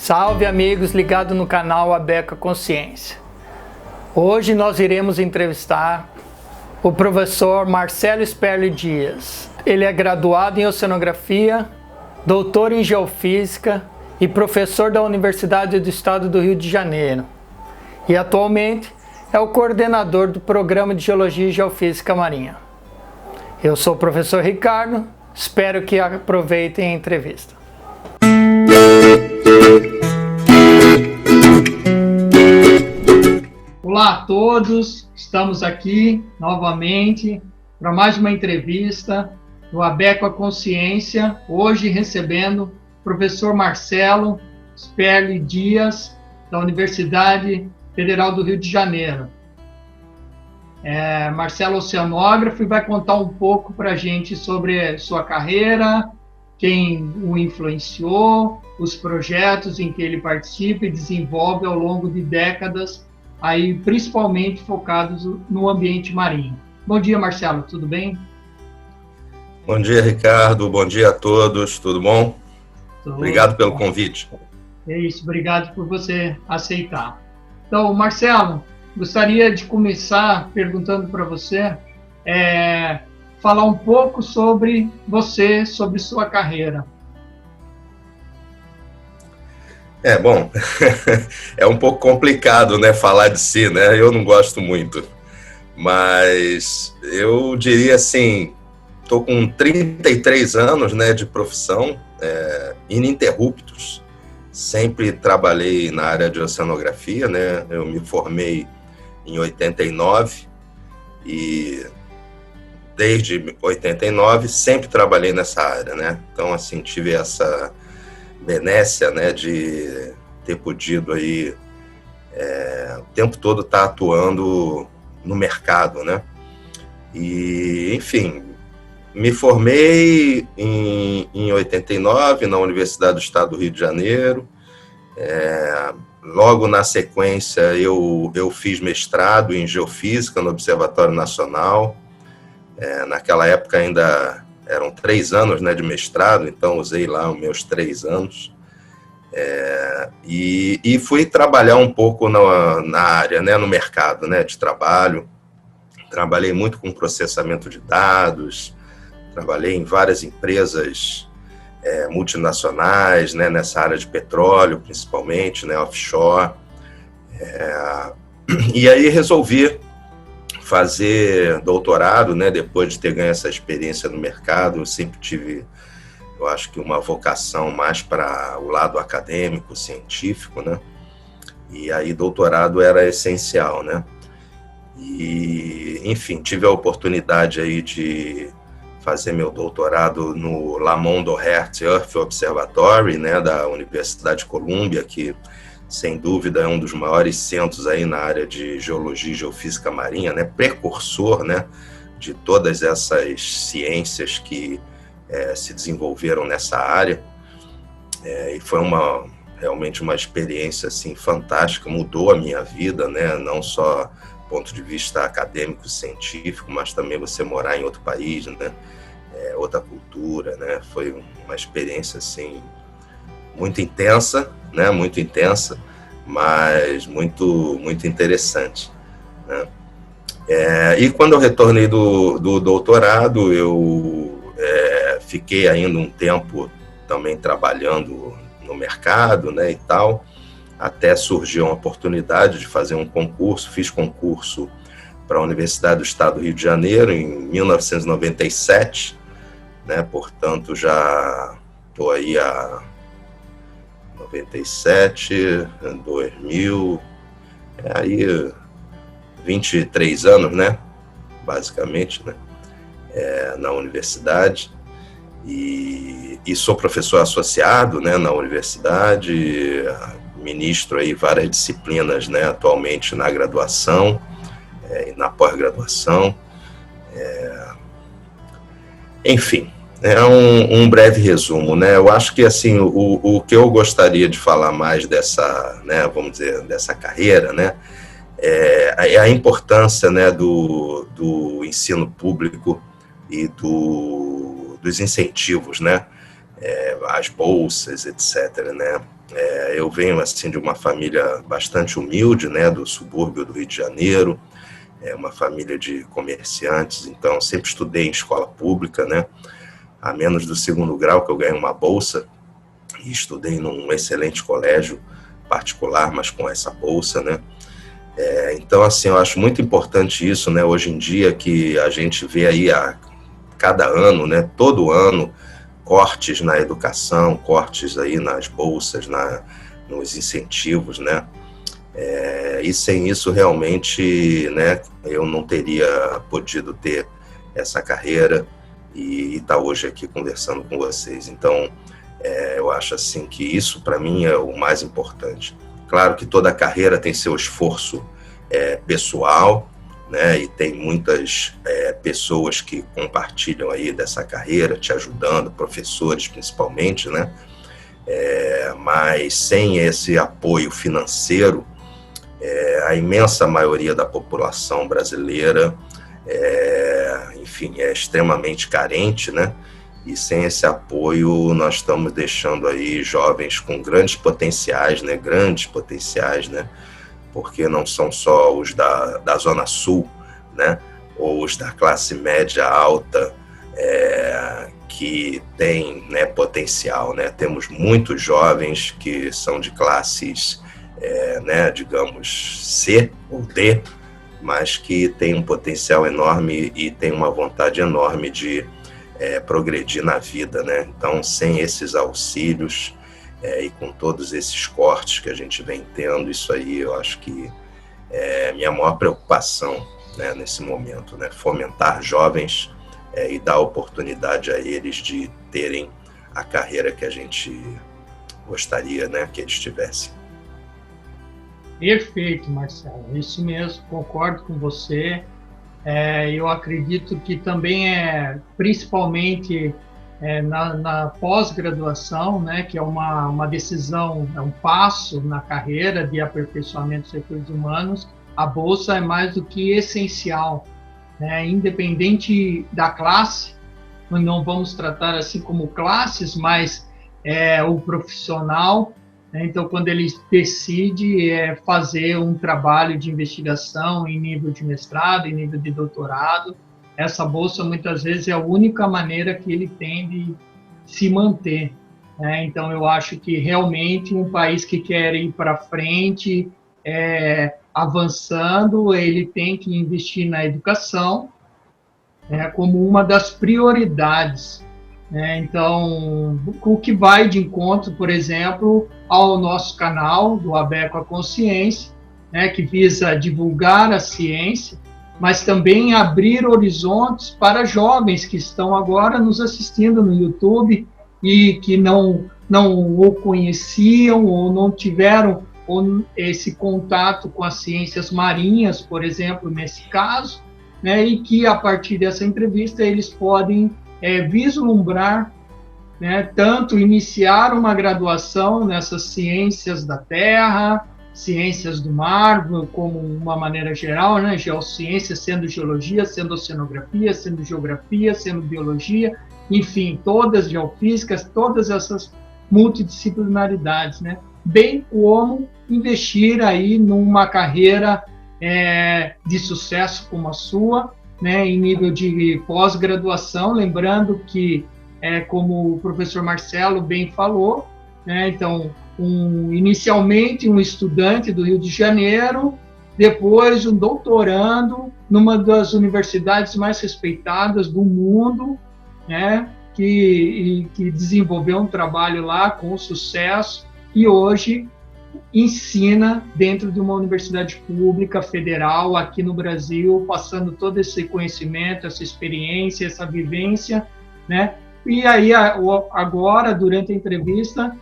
Salve amigos ligados no canal Abeco Consciência. Hoje nós iremos entrevistar o professor Marcelo Sperli Dias. Ele é graduado em Oceanografia, doutor em Geofísica e professor da Universidade do Estado do Rio de Janeiro. E atualmente é o coordenador do Programa de Geologia e Geofísica Marinha. Eu sou o professor Ricardo, espero que aproveitem a entrevista. Olá a todos, estamos aqui novamente para mais uma entrevista do Abeco Consciência, hoje recebendo o professor Marcelo Sperli Dias, da Universidade Federal do Rio de Janeiro. Marcelo é oceanógrafo e vai contar um pouco para a gente sobre sua carreira, quem o influenciou, os projetos em que ele participa e desenvolve ao longo de décadas, aí principalmente focados no ambiente marinho. Bom dia, Marcelo, tudo bem? Bom dia, Ricardo, bom dia a todos, tudo bom? Obrigado pelo convite. É isso, obrigado por você aceitar. Então, Marcelo, gostaria de começar perguntando para você, falar um pouco sobre você, sobre sua carreira. Bom, é um pouco complicado, né, falar de si, né? Eu não gosto muito, mas eu diria assim, estou com 33 anos, né, de profissão, ininterruptos. Sempre trabalhei na área de oceanografia, né? Eu me formei em 89 e desde 89 sempre trabalhei nessa área, né? Então, assim, tive essa benécia, né, de ter podido aí o tempo todo estar atuando no mercado, né? E, enfim, me formei em 89 na Universidade do Estado do Rio de Janeiro. Logo na sequência eu fiz mestrado em Geofísica no Observatório Nacional. Naquela época ainda eram 3 anos, né, de mestrado, então usei lá os meus 3 anos. E fui trabalhar um pouco na área, né, no mercado, né, de trabalho. Trabalhei muito com processamento de dados, trabalhei em várias empresas multinacionais, né, nessa área de petróleo, principalmente, né, offshore. E aí resolvi fazer doutorado, né, depois de ter ganho essa experiência no mercado. Eu sempre tive, eu acho que uma vocação mais para o lado acadêmico, científico, né, e aí doutorado era essencial, né, e, enfim, tive a oportunidade aí de fazer meu doutorado no Lamont Doherty Earth Observatory, né, da Universidade de Colômbia, que sem dúvida é um dos maiores centros aí na área de geologia e geofísica marinha, né, precursor, né, de todas essas ciências que se desenvolveram nessa área. E foi realmente uma experiência assim fantástica, mudou a minha vida, né, não só do ponto de vista acadêmico e científico, mas também você morar em outro país, né, outra cultura, né, foi uma experiência assim muito intensa, né, muito intensa, mas muito interessante, né? E quando eu retornei do doutorado, eu fiquei ainda um tempo também trabalhando no mercado, né, e tal, até surgiu uma oportunidade de fazer um concurso. Fiz concurso para a Universidade do Estado do Rio de Janeiro em 1997, né, portanto já estou aí há 97, 2000, aí 23 anos, né, basicamente, né, na universidade, e sou professor associado, né, na universidade, ministro aí várias disciplinas, né, atualmente na graduação e na pós-graduação, enfim. É um breve resumo, né? Eu acho que assim o que eu gostaria de falar mais dessa, né, vamos dizer, dessa carreira, né, é a importância, né, do ensino público e dos incentivos, né, as bolsas, etc., né? Eu venho assim de uma família bastante humilde, né, do subúrbio do Rio de Janeiro, uma família de comerciantes, então sempre estudei em escola pública, né, a menos do segundo grau que eu ganhei uma bolsa e estudei num excelente colégio particular, mas com essa bolsa, né. Então, assim, eu acho muito importante isso, né, hoje em dia que a gente vê aí a cada ano, né, todo ano, cortes na educação, cortes aí nas bolsas, nos incentivos, né? E sem isso, realmente, né, eu não teria podido ter essa carreira e estar hoje aqui conversando com vocês. Então, eu acho assim que isso, para mim, é o mais importante. Claro que toda carreira tem seu esforço pessoal, né, e tem muitas pessoas que compartilham aí dessa carreira, te ajudando, professores principalmente, né, mas sem esse apoio financeiro, a imensa maioria da população brasileira, enfim, é extremamente carente, né, e sem esse apoio nós estamos deixando aí jovens com grandes potenciais, né, porque não são só os da Zona Sul, né, ou os da classe média alta, que tem, né, potencial, né? Temos muitos jovens que são de classes, né, digamos, C ou D, mas que têm um potencial enorme e têm uma vontade enorme de progredir na vida, né? Então, sem esses auxílios, e com todos esses cortes que a gente vem tendo, isso aí eu acho que é minha maior preocupação, né, nesse momento, né, fomentar jovens e dar oportunidade a eles de terem a carreira que a gente gostaria, né, que eles tivessem. Perfeito, Marcelo, isso mesmo, concordo com você. Eu acredito que também principalmente na pós-graduação, né, que é uma decisão, é um passo na carreira de aperfeiçoamento dos recursos humanos, a bolsa é mais do que essencial, né, independente da classe, não vamos tratar assim como classes, mas o profissional, né, então quando ele decide fazer um trabalho de investigação em nível de mestrado, em nível de doutorado, essa bolsa muitas vezes é a única maneira que ele tem de se manter, né? Então eu acho que realmente um país que quer ir para frente, avançando, ele tem que investir na educação, como uma das prioridades, né? Então, o que vai de encontro, por exemplo, ao nosso canal do Abeco à Consciência, né, que visa divulgar a ciência, mas também abrir horizontes para jovens que estão agora nos assistindo no YouTube e que não o conheciam ou não tiveram esse contato com as ciências marinhas, por exemplo, nesse caso, né, e que a partir dessa entrevista eles podem vislumbrar, né, tanto iniciar uma graduação nessas ciências da terra, ciências do mar, como uma maneira geral, né? Geociência sendo geologia, sendo oceanografia, sendo geografia, sendo biologia, enfim, todas geofísicas, todas essas multidisciplinaridades, né? Bem como investir aí numa carreira de sucesso como a sua, né? Em nível de pós-graduação, lembrando que, como o professor Marcelo bem falou, né? Então, inicialmente um estudante do Rio de Janeiro, depois um doutorando numa das universidades mais respeitadas do mundo, né, que desenvolveu um trabalho lá com sucesso e hoje ensina dentro de uma universidade pública federal aqui no Brasil, passando todo esse conhecimento, essa experiência, essa vivência, né? E aí agora, durante a entrevista,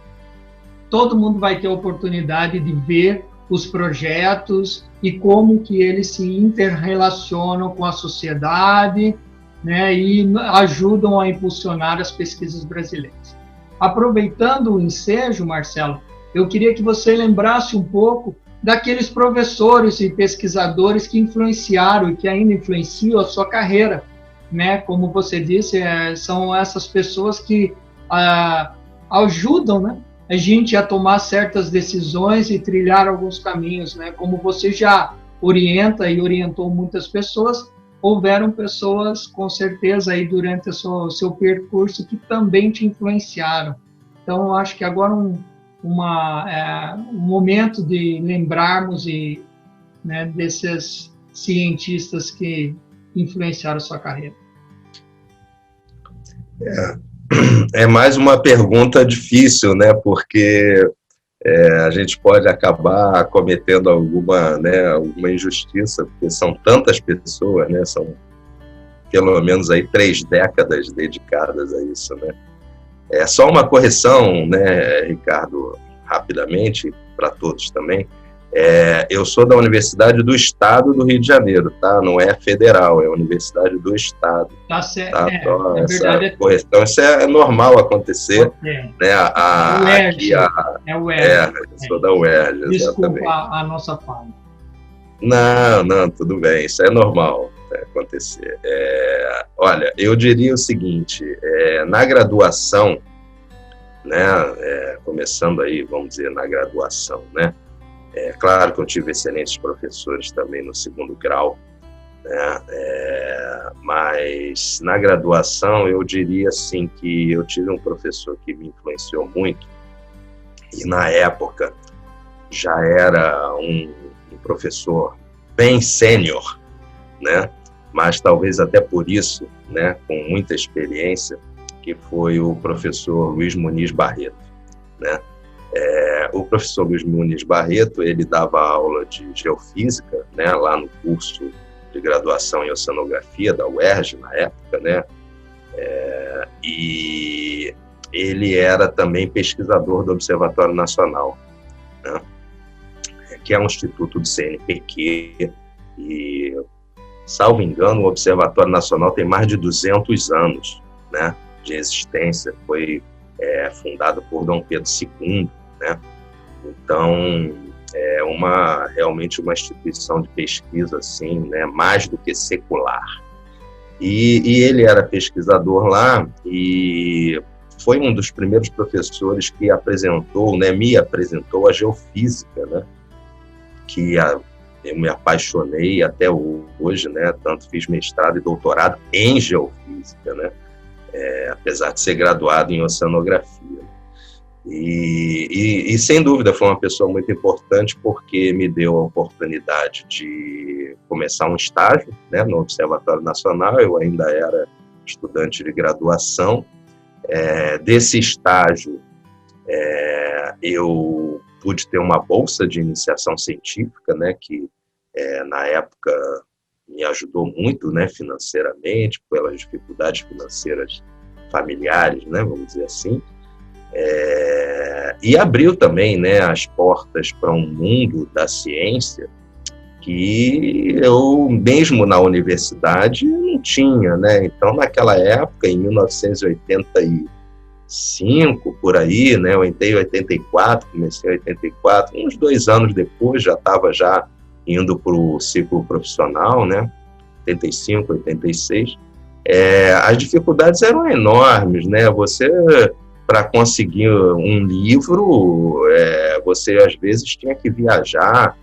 todo mundo vai ter a oportunidade de ver os projetos e como que eles se interrelacionam com a sociedade, né, e ajudam a impulsionar as pesquisas brasileiras. Aproveitando o ensejo, Marcelo, eu queria que você lembrasse um pouco daqueles professores e pesquisadores que influenciaram e que ainda influenciam a sua carreira, né? Como você disse, são essas pessoas que ajudam, né, a gente a tomar certas decisões e trilhar alguns caminhos, né? Como você já orienta e orientou muitas pessoas, houveram pessoas, com certeza, aí durante o seu percurso que também te influenciaram. Então, eu acho que agora um momento de lembrarmos né, desses cientistas que influenciaram a sua carreira. É mais uma pergunta difícil, né? Porque a gente pode acabar cometendo alguma injustiça, porque são tantas pessoas, né? São pelo menos aí 3 décadas dedicadas a isso, né? Só uma correção, né, Ricardo, rapidamente, para todos também. Eu sou da Universidade do Estado do Rio de Janeiro, tá? Não é federal, é a Universidade do Estado. Tá certo. Tá? Na verdade, correção. Isso é normal acontecer. Né? É o UERJ. Eu sou da UERJ, desculpa a nossa fala. Não, tudo bem, isso é normal acontecer. Olha, eu diria o seguinte, na graduação, né, começando aí, vamos dizer, na graduação, né, claro que eu tive excelentes professores também no 2º grau, né, mas na graduação eu diria assim que eu tive um professor que me influenciou muito e na época já era um professor bem sênior, né, mas talvez até por isso, né, com muita experiência, que foi o professor Luiz Muniz Barreto, né. O professor Luiz Muniz Barreto, ele dava aula de geofísica, né, lá no curso de graduação em oceanografia da UERJ, na época, né, e ele era também pesquisador do Observatório Nacional, né, que é um instituto do CNPq, e, salvo engano, o Observatório Nacional tem mais de 200 anos, né, de existência, foi fundado por Dom Pedro II, né? Então, realmente uma instituição de pesquisa, assim, né, mais do que secular. E ele era pesquisador lá e foi um dos primeiros professores que apresentou, né, me apresentou a geofísica, né, que eu me apaixonei até hoje, né, tanto fiz mestrado e doutorado em geofísica, né, apesar de ser graduado em oceanografia. E sem dúvida foi uma pessoa muito importante porque me deu a oportunidade de começar um estágio, né, no Observatório Nacional. Eu ainda era estudante de graduação. Desse estágio, eu pude ter uma bolsa de iniciação científica, né, que na época me ajudou muito, né, financeiramente, pelas dificuldades financeiras familiares, né, vamos dizer assim. E abriu também, né, as portas para um mundo da ciência que eu, mesmo na universidade, não tinha, né? Então, naquela época, em 1985, por aí, né, eu entrei em 84, comecei em 84, uns 2 anos depois já estava indo para o ciclo profissional, né, 85, 86, as dificuldades eram enormes, né? Você, para conseguir um livro, você às vezes tinha que viajar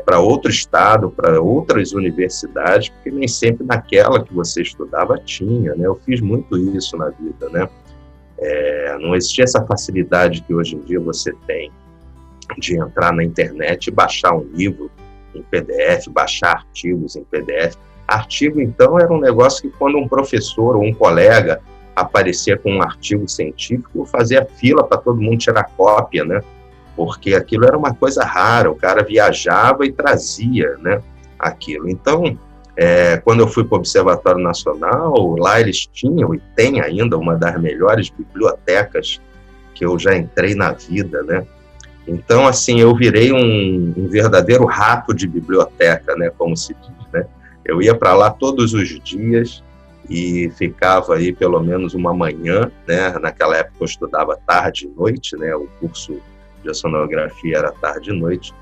para outro estado, para outras universidades, porque nem sempre naquela que você estudava tinha, né? Eu fiz muito isso na vida, né? Não existia essa facilidade que hoje em dia você tem de entrar na internet e baixar um livro em PDF, baixar artigos em PDF. Artigo, então, era um negócio que quando um professor ou um colega aparecia com um artigo científico, fazia fila para todo mundo tirar cópia, né? Porque aquilo era uma coisa rara, o cara viajava e trazia, né, aquilo. Então, quando eu fui para o Observatório Nacional, lá eles tinham e têm ainda uma das melhores bibliotecas que eu já entrei na vida, né? Então, assim, eu virei um verdadeiro rato de biblioteca, né, como se diz, né? Eu ia para lá todos os dias e ficava aí pelo menos uma manhã, né? Naquela época eu estudava tarde e noite, né? O curso de oceanografia era tarde e noite,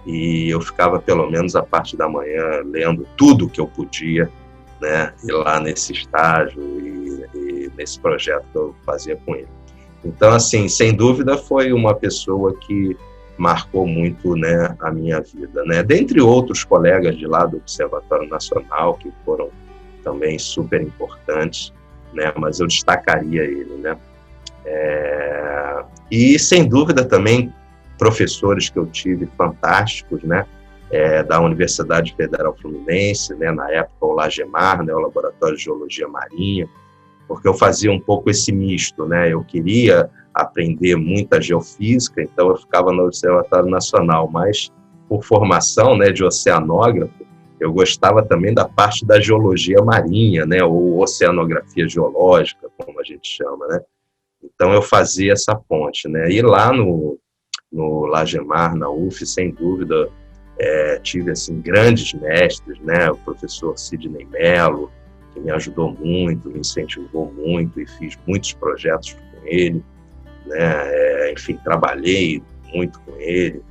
e eu ficava pelo menos a parte da manhã lendo tudo que eu podia, né? E lá nesse estágio e nesse projeto que eu fazia com ele. Então, assim, sem dúvida foi uma pessoa que marcou muito, né, a minha vida, né? Dentre outros colegas de lá do Observatório Nacional, que foram também super importantes, né? Mas eu destacaria ele, né? E, sem dúvida, também professores que eu tive fantásticos, né? Da Universidade Federal Fluminense, né? Na época o Lagemar, né? O Laboratório de Geologia Marinha, porque eu fazia um pouco esse misto, né? Eu queria aprender muita geofísica, então eu ficava no Observatório Nacional, mas por formação, né, de oceanógrafo, eu gostava também da parte da geologia marinha, né, ou oceanografia geológica, como a gente chama, né? Então eu fazia essa ponte, né? E lá no Lagemar, na UF, sem dúvida, tive assim grandes mestres, né? O professor Sidney Mello, que me ajudou muito, me incentivou muito e fiz muitos projetos com ele, né? Enfim, trabalhei muito com ele.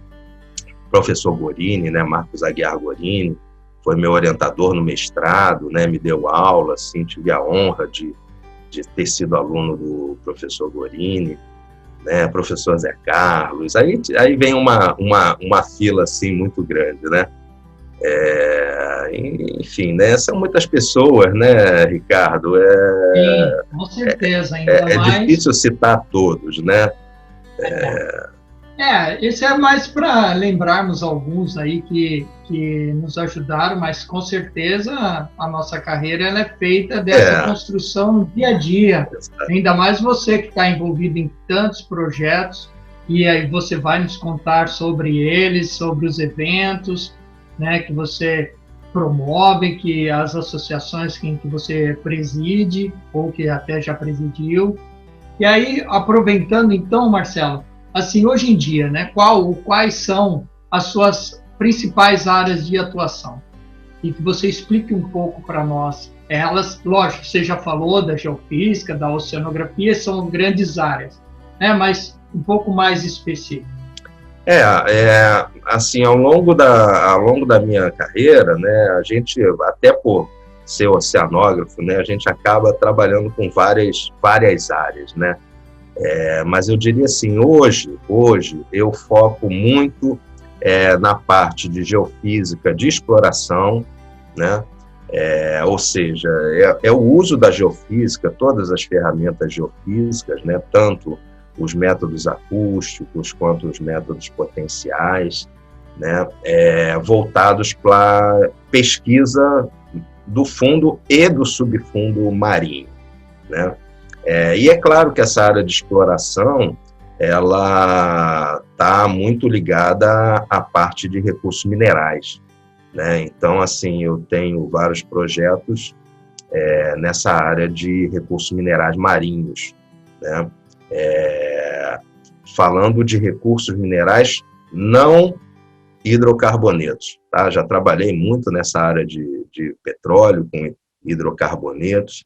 O professor Gorini, né? Marcos Aguiar Gorini, foi meu orientador no mestrado, né? Me deu aula, assim, tive a honra de ter sido aluno do professor Gorini, né? Professor Zé Carlos. Aí vem uma fila assim muito grande, né? Enfim, né? São muitas pessoas, né, Ricardo? Sim, com certeza, ainda mais. É difícil citar todos, né? Esse é mais para lembrarmos alguns aí que nos ajudaram, mas com certeza a nossa carreira ela é feita dessa construção dia a dia. Ainda mais você que está envolvido em tantos projetos, e aí você vai nos contar sobre eles, sobre os eventos, né, que você promove, que as associações que você preside, ou que até já presidiu. E aí, aproveitando então, Marcelo, assim, hoje em dia, né, quais são as suas principais áreas de atuação? E que você explique um pouco para nós. Elas, lógico, você já falou da geofísica, da oceanografia, são grandes áreas, né, mas um pouco mais específico. Assim, ao longo da minha carreira, né, a gente, até por ser oceanógrafo, né, a gente acaba trabalhando com várias áreas, né? Mas eu diria assim, hoje eu foco muito na parte de geofísica de exploração, né? Ou seja, o uso da geofísica, todas as ferramentas geofísicas, né? Tanto os métodos acústicos quanto os métodos potenciais, né? Voltados para pesquisa do fundo e do subfundo marinho, né? E é claro que essa área de exploração ela está muito ligada à parte de recursos minerais, né? Então, assim, eu tenho vários projetos nessa área de recursos minerais marinhos, né? Falando de recursos minerais não hidrocarbonetos, tá? Já trabalhei muito nessa área de petróleo com hidrocarbonetos,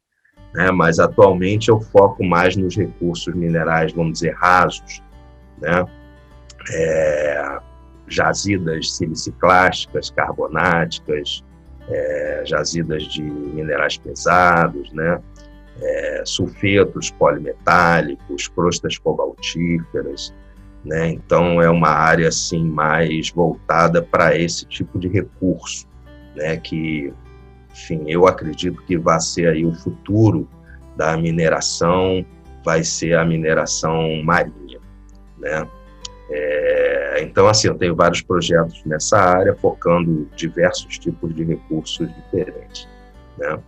né? Mas atualmente eu foco mais nos recursos minerais, vamos dizer, rasos, né? Jazidas siliciclásticas, carbonáticas, jazidas de minerais pesados, né? Sulfetos polimetálicos, crostas cobaltíferas, né? Então é uma área assim mais voltada para esse tipo de recurso, né? Que, enfim, eu acredito que vai ser aí o futuro da mineração, vai ser a mineração marinha, né? Então, assim, eu tenho vários projetos nessa área, focando diversos tipos de recursos diferentes, né?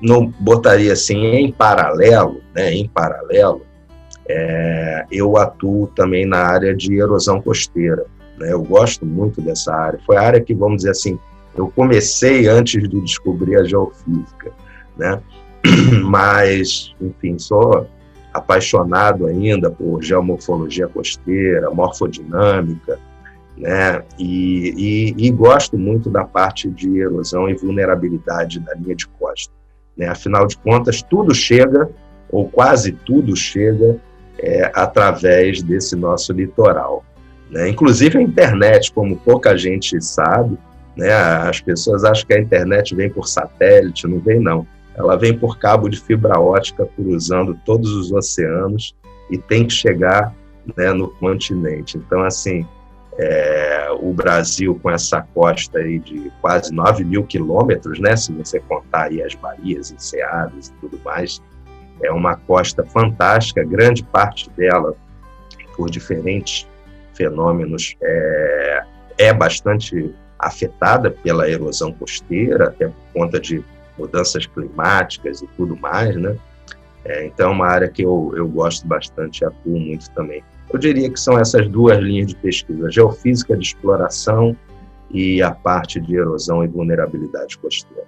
Não botaria assim, em paralelo, né? Eu atuo também na área de erosão costeira, né? Eu gosto muito dessa área. Foi a área que, vamos dizer assim, eu comecei antes de descobrir a geofísica, né? Mas, enfim, sou apaixonado ainda por geomorfologia costeira, morfodinâmica, né? E gosto muito da parte de erosão e vulnerabilidade da linha de costa, né? Afinal de contas, tudo chega, ou quase tudo chega, através desse nosso litoral, né? Inclusive a internet, como pouca gente sabe, né? As pessoas acham que a internet vem por satélite, não vem não. ela vem por cabo de fibra ótica, cruzando todos os oceanos e tem que chegar, né, no continente. Então, assim, o Brasil, com essa costa aí de quase 9.000 quilômetros, né, se você contar aí as baías, enseadas e tudo mais, é uma costa fantástica, grande parte dela, por diferentes fenômenos, é bastante afetada pela erosão costeira, até por conta de mudanças climáticas e tudo mais, né? Então é uma área que eu gosto bastante e atuo muito também. Eu diria que são essas duas linhas de pesquisa, geofísica de exploração e a parte de erosão e vulnerabilidade costeira.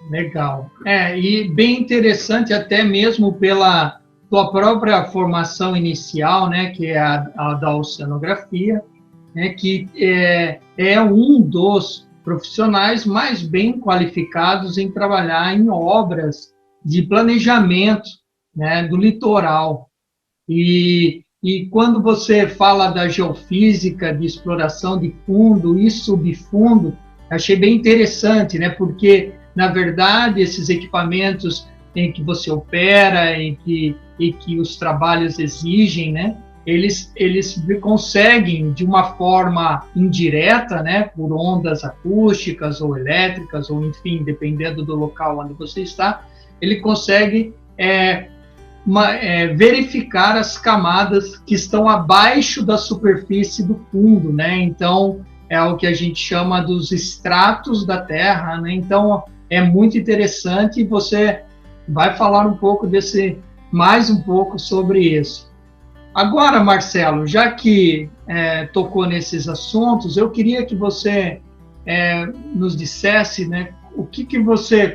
Legal. E bem interessante até mesmo pela tua própria formação inicial, né, que é a da oceanografia, né, que é um dos profissionais mais bem qualificados em trabalhar em obras de planejamento, né, do litoral. E quando você fala da geofísica, de exploração de fundo e subfundo, achei bem interessante, né, porque, na verdade, esses equipamentos em que você opera, em que os trabalhos exigem, né, eles conseguem, de uma forma indireta, né, por ondas acústicas ou elétricas, ou enfim, dependendo do local onde você está, ele consegue verificar as camadas que estão abaixo da superfície do fundo, né? Então, é o que a gente chama dos estratos da Terra, né? Então, é muito interessante e você vai falar mais um pouco sobre isso. Agora, Marcelo, já que tocou nesses assuntos, eu queria que você nos dissesse, né,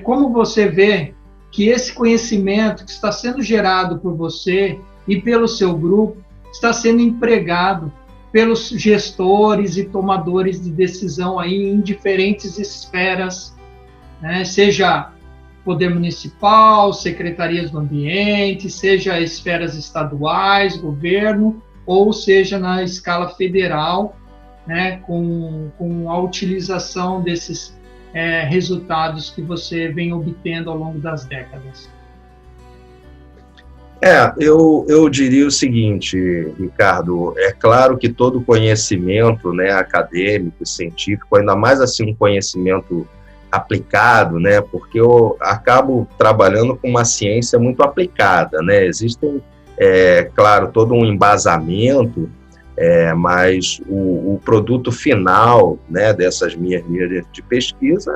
como você vê que esse conhecimento que está sendo gerado por você e pelo seu grupo está sendo empregado pelos gestores e tomadores de decisão aí em diferentes esferas, né, seja poder municipal, secretarias do ambiente, seja esferas estaduais, governo, ou seja na escala federal, né, com a utilização desses resultados que você vem obtendo ao longo das décadas. Eu diria o seguinte, Ricardo, é claro que todo conhecimento, né, acadêmico, científico, ainda mais assim um conhecimento aplicado, né, porque eu acabo trabalhando com uma ciência muito aplicada, né, existem, claro, todo um embasamento, mas o produto final, né, dessas minhas linhas de pesquisa,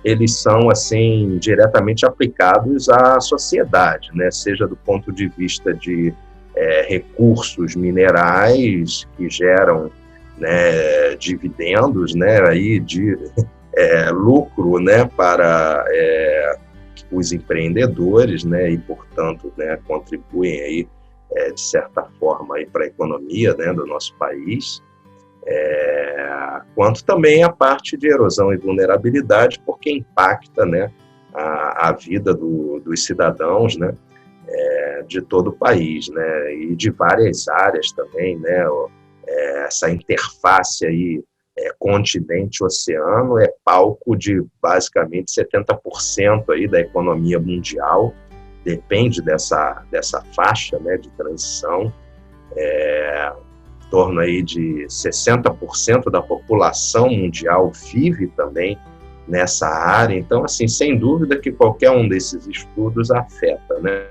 eles são assim diretamente aplicados à sociedade, né, seja do ponto de vista de recursos minerais que geram, né, dividendos, né, aí de lucro, né, para os empreendedores, né, e portanto, né, contribuem aí de certa forma para a economia, né, do nosso país, quanto também a parte de erosão e vulnerabilidade, porque impacta, né, a vida dos cidadãos, né, de todo o país, né, e de várias áreas também, né, essa interface aí continente-oceano é palco de basicamente 70% aí da economia mundial, depende dessa faixa, né, de transição, em torno aí de 60% da população mundial vive também nessa área, então, assim, sem dúvida que qualquer um desses estudos afeta, né,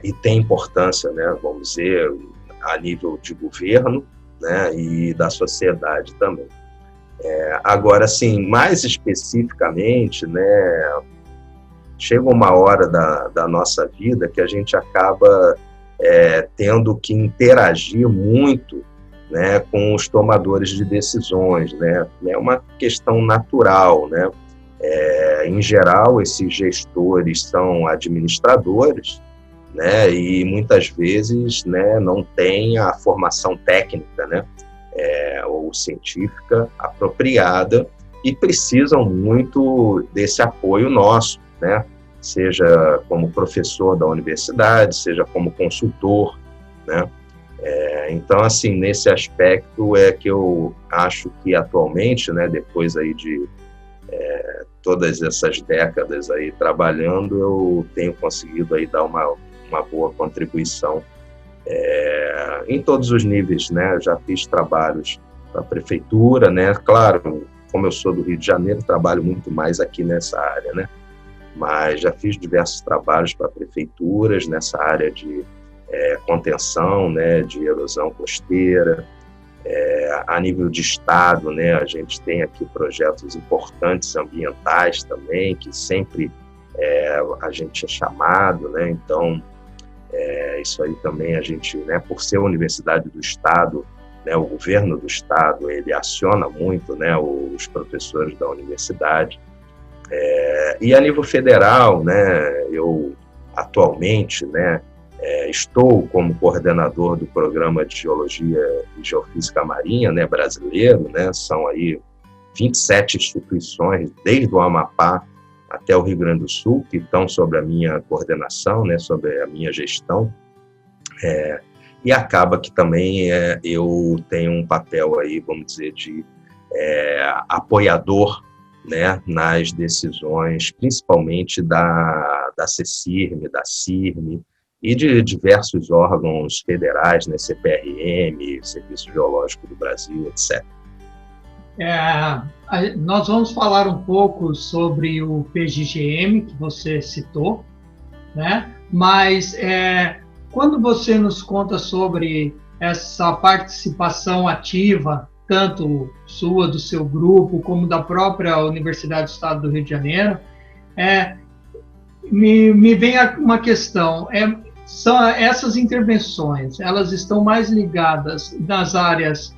e tem importância, né, vamos dizer, a nível de governo, né, e da sociedade também. Agora, assim, mais especificamente, né, chega uma hora da nossa vida que a gente acaba tendo que interagir muito, né, com os tomadores de decisões, né, é uma questão natural, né, em geral esses gestores são administradores, né, e muitas vezes, né, não têm a formação técnica, né, ou científica apropriada e precisam muito desse apoio nosso, né, seja como professor da universidade, seja como consultor, né? Então, assim, nesse aspecto é que eu acho que atualmente, né, depois aí de todas essas décadas aí trabalhando, eu tenho conseguido aí dar uma boa contribuição em todos os níveis, né? Eu já fiz trabalhos para a prefeitura, né? Claro, como eu sou do Rio de Janeiro, trabalho muito mais aqui nessa área, né? Mas já fiz diversos trabalhos para prefeituras nessa área de contenção, né? De erosão costeira. A nível de estado, né? A gente tem aqui projetos importantes ambientais também, que sempre a gente é chamado, né? Então, isso aí também a gente, né, por ser a universidade do estado, né, o governo do estado, ele aciona muito, né, os professores da universidade. E a nível federal, né, eu atualmente, né, estou como coordenador do programa de Geologia e Geofísica Marinha, né, brasileiro, né, são aí 27 instituições, desde o Amapá até o Rio Grande do Sul, que estão sob a minha coordenação, né, sobre a minha gestão, e acaba que também eu tenho um papel aí, vamos dizer, de apoiador, né, nas decisões, principalmente da CECIRM, da CIRM, e de diversos órgãos federais, né, CPRM, Serviço Geológico do Brasil, etc. Nós vamos falar um pouco sobre o PGGM, que você citou, né? Mas quando você nos conta sobre essa participação ativa, tanto sua, do seu grupo, como da própria Universidade do Estado do Rio de Janeiro, me vem uma questão. São essas intervenções, elas estão mais ligadas nas áreas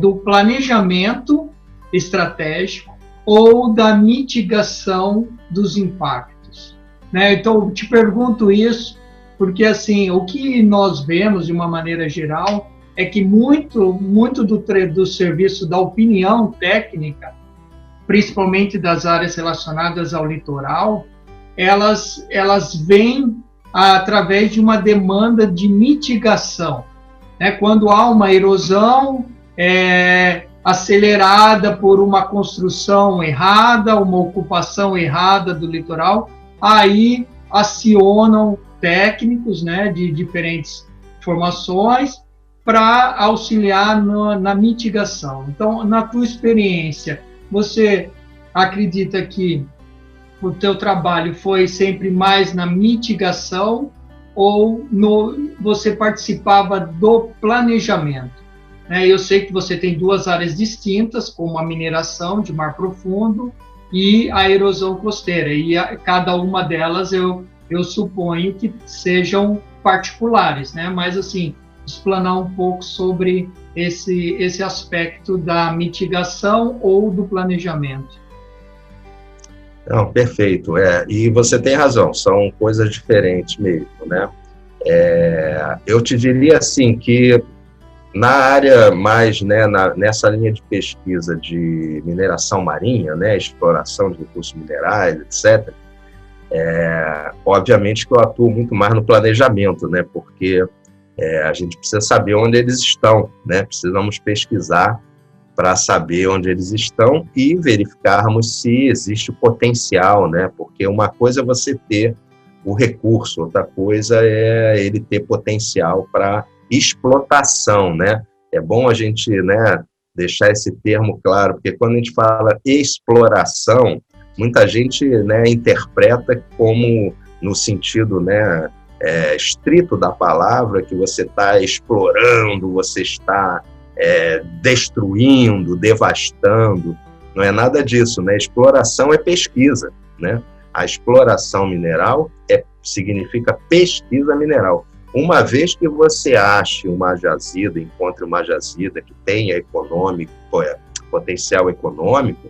do planejamento estratégico ou da mitigação dos impactos, né? Então, eu te pergunto isso porque, assim, o que nós vemos de uma maneira geral é que muito do serviço da opinião técnica, principalmente das áreas relacionadas ao litoral, elas vêm através de uma demanda de mitigação, né? Quando há uma erosão acelerada por uma construção errada, uma ocupação errada do litoral, aí acionam técnicos, né, de diferentes formações para auxiliar na mitigação. Então, na tua experiência, você acredita que o teu trabalho foi sempre mais na mitigação ou você participava do planejamento? Eu sei que você tem duas áreas distintas, como a mineração de mar profundo e a erosão costeira, e cada uma delas eu suponho que sejam particulares, né? Mas, assim, explanar um pouco sobre esse aspecto da mitigação ou do planejamento. Não, perfeito. E você tem razão, são coisas diferentes mesmo, né? Eu te diria assim que na área mais, né, nessa linha de pesquisa de mineração marinha, né, exploração de recursos minerais, etc., obviamente que eu atuo muito mais no planejamento, né, porque a gente precisa saber onde eles estão, né, precisamos pesquisar para saber onde eles estão e verificarmos se existe potencial, né, porque uma coisa é você ter o recurso, outra coisa é ele ter potencial para explotação, né? É bom a gente, né, deixar esse termo claro, porque quando a gente fala exploração, muita gente, né, interpreta como no sentido, né, estrito da palavra, que você está explorando, você está destruindo, devastando. Não é nada disso, né? Exploração é pesquisa, né? A exploração mineral significa pesquisa mineral. Uma vez que você ache uma jazida, encontre uma jazida que tenha potencial econômico,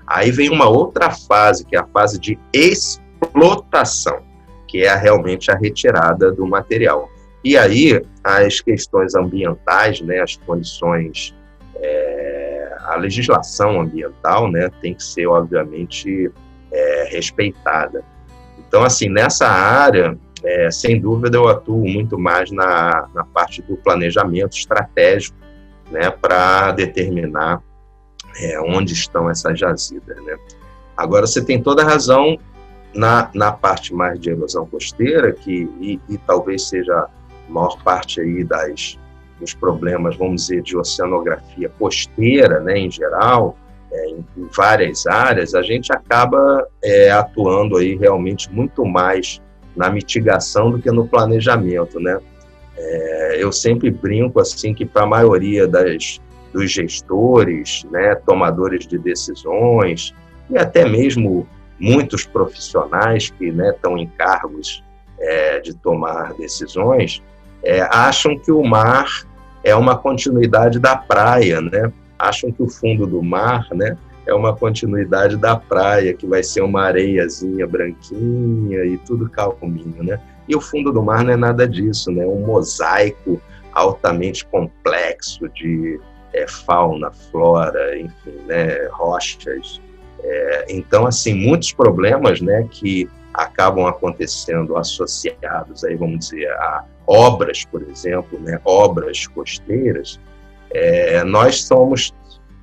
aí vem uma outra fase, que é a fase de explotação, que é realmente a retirada do material. E aí, as questões ambientais, né, as condições, a legislação ambiental, né, tem que ser, obviamente, respeitada. Então, assim, nessa área, sem dúvida, eu atuo muito mais na parte do planejamento estratégico, né, para determinar onde estão essas jazidas, né? Agora, você tem toda a razão na parte mais de erosão costeira, e talvez seja a maior parte aí dos problemas, vamos dizer, de oceanografia costeira, né, em geral, em várias áreas, a gente acaba atuando aí realmente muito mais na mitigação do que no planejamento, né? Eu sempre brinco assim que para a maioria dos gestores, né, tomadores de decisões e até mesmo muitos profissionais que, né, estão em cargos de tomar decisões, acham que o mar é uma continuidade da praia, né? Acham que o fundo do mar, né, é uma continuidade da praia, que vai ser uma areiazinha branquinha e tudo calminho, né? E o fundo do mar não é nada disso, né? É um mosaico altamente complexo de fauna, flora, enfim, né, rochas. Então, assim, muitos problemas, né, que acabam acontecendo associados, aí, vamos dizer, a obras, por exemplo, né, obras costeiras, nós somos